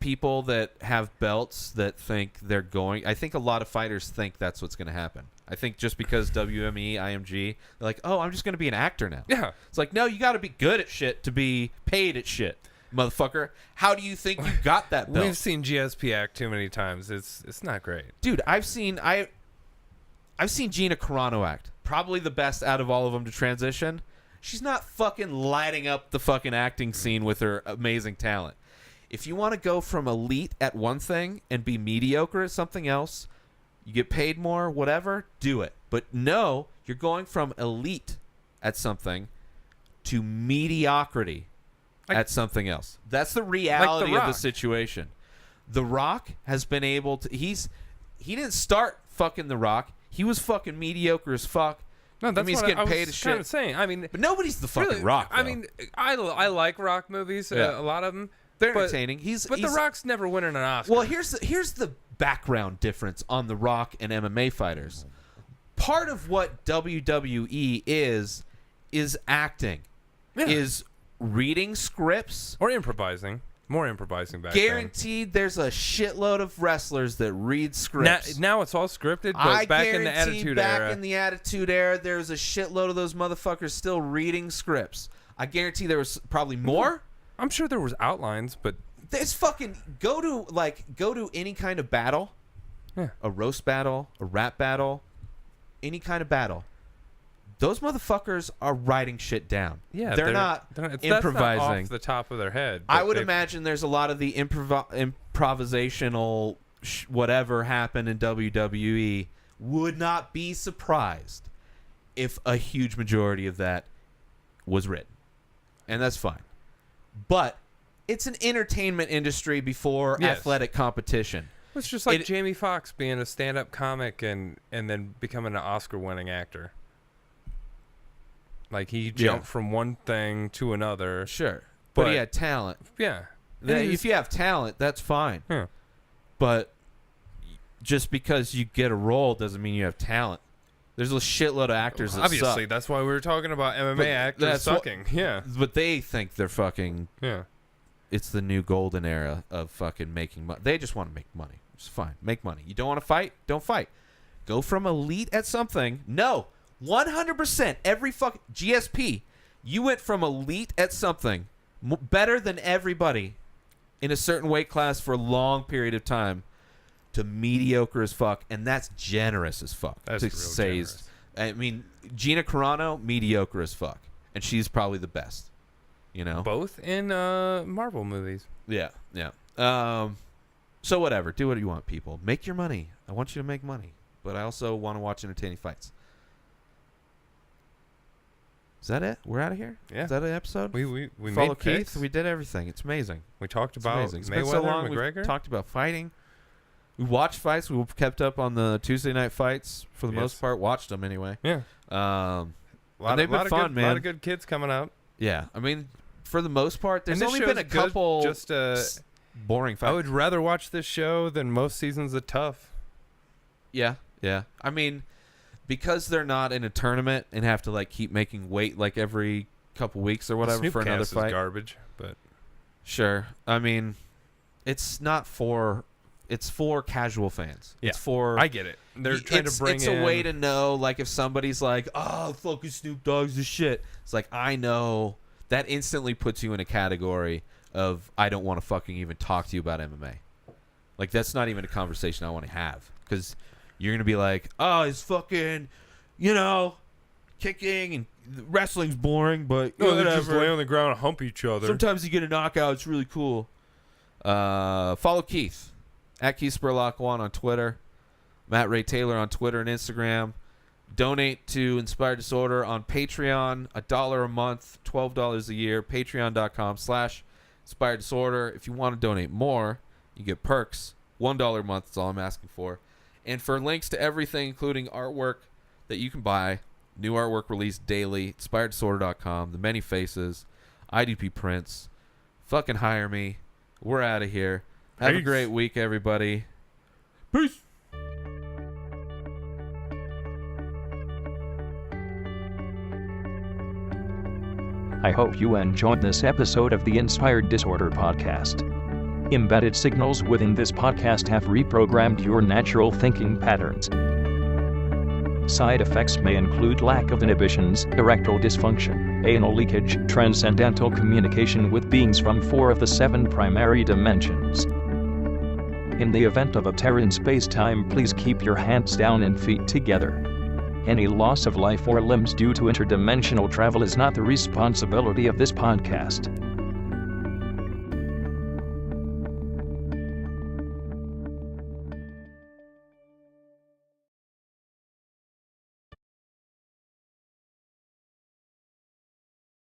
people that have belts that think they're going. I think a lot of fighters think that's what's going to happen. I think just because WME, IMG, they're like, oh, I'm just going to be an actor now. Yeah. It's like, no, you got to be good at shit to be paid at shit, motherfucker. How do you think you got that belt? We've seen GSP act too many times. It's not great. Dude, I've seen Gina Carano act. Probably the best out of all of them to transition. She's not fucking lighting up the fucking acting scene with her amazing talent. If you want to go from elite at one thing and be mediocre at something else, you get paid more, whatever, do it. But no, you're going from elite at something to mediocrity at something else. That's the reality of the situation. The Rock has been able to... He didn't start fucking The Rock. He was fucking mediocre as fuck. No, that's he's what getting I paid was as kind shit. of saying. I mean, But nobody's the fucking really, Rock. I though. mean, I like Rock movies. Yeah. A lot of them. They're but, entertaining. But The Rock's never winning an Oscar. Well, here's the background difference on The Rock and MMA fighters. Part of what WWE is acting, is reading scripts. Or improvising. More improvising back then. Guaranteed there's a shitload of wrestlers that read scripts. Now it's all scripted, but I back in the guarantee Attitude back Era. in the Attitude Era, there's a shitload of those motherfuckers still reading scripts. I guarantee there was probably more. I'm sure there was outlines, but There's fucking go to any kind of battle, Yeah. a roast battle, a rap battle, any kind of battle. Those motherfuckers are writing shit down. yeah, they're not that's improvising. not off the top of their head. I but would they- imagine there's a lot of the improvisational whatever happened in WWE. Would not be surprised if a huge majority of that was written, and that's fine. But it's an entertainment industry before Yes. athletic competition. It's just like It- Jamie Foxx being a stand-up comic and then becoming an Oscar-winning actor. Like he jumped from one thing to another. Sure, but But- he had talent. Yeah. If you have talent, that's fine. Yeah. But just because you get a role doesn't mean you have talent. There's a shitload of actors that Obviously, suck. that's why we were talking about MMA But actors that's what- sucking. Yeah. But they think they're fucking... Yeah. It's the new golden era of fucking making money. They just want to make money. It's fine. Make money. You don't want to fight? Don't fight. Go from elite at something. No. 100%. Every fucking GSP. You went from elite at something, better than everybody in a certain weight class for a long period of time, to mediocre as fuck, and that's generous as fuck. That's to real say. generous. I mean, Gina Carano, mediocre as fuck, and she's probably the best. You know, Both in Marvel movies. yeah. So whatever, do what you want, people. Make your money. I want you to make money, but I also want to watch entertaining fights. Is that it? We're out of here. Yeah. Is that an episode? We Follow made Keith. picks. We did everything. It's amazing. We talked It's about amazing. It's Mayweather, been so long. McGregor. We've talked about fighting. We watched fights. We kept up on the Tuesday night fights for the Yes. most part. Watched them anyway. Yeah. And they've been fun, A man. lot of good kids coming out. Yeah. I mean, for the most part, there's And this only been a show's good, couple just boring fights. I would rather watch this show than most seasons of Tough. Yeah. I mean, because they're not in a tournament and have to like keep making weight like every couple weeks or whatever for another Snoopcast fight. is garbage, but Sure. I mean, it's for casual fans. Yeah, It's for I get it. They're trying to bring it's in a way to know, like, if somebody's like, oh, fucking Snoop Dogg's the shit. It's like, I know that instantly puts you in a category of I don't want to fucking even talk to you about MMA. Like, that's not even a conversation I want to have, because you're going to be like, oh, it's fucking, kicking and wrestling's boring, but no, they just whatever. lay on the ground and hump each other. Sometimes you get a knockout. It's really cool. Follow Keith at Keith Spurlock 1 on Twitter. Matt Ray Taylor on Twitter and Instagram. Donate to Inspired Disorder on Patreon. $1 a month, $12 a year. Patreon.com/Inspired Disorder. If you want to donate more, you get perks. $1 a month is all I'm asking for. And for links to everything, including artwork that you can buy, new artwork released daily, inspireddisorder.com, The Many Faces, IDP Prints. Fucking hire me. We're out of here. Have a Peace. great week, everybody. Peace. I hope you enjoyed this episode of the Inspired Disorder podcast. Embedded signals within this podcast have reprogrammed your natural thinking patterns. Side effects may include lack of inhibitions, erectile dysfunction, anal leakage, transcendental communication with beings from 4 of the 7 primary dimensions. In the event of a tear in space-time, please keep your hands down and feet together. Any loss of life or limbs due to interdimensional travel is not the responsibility of this podcast.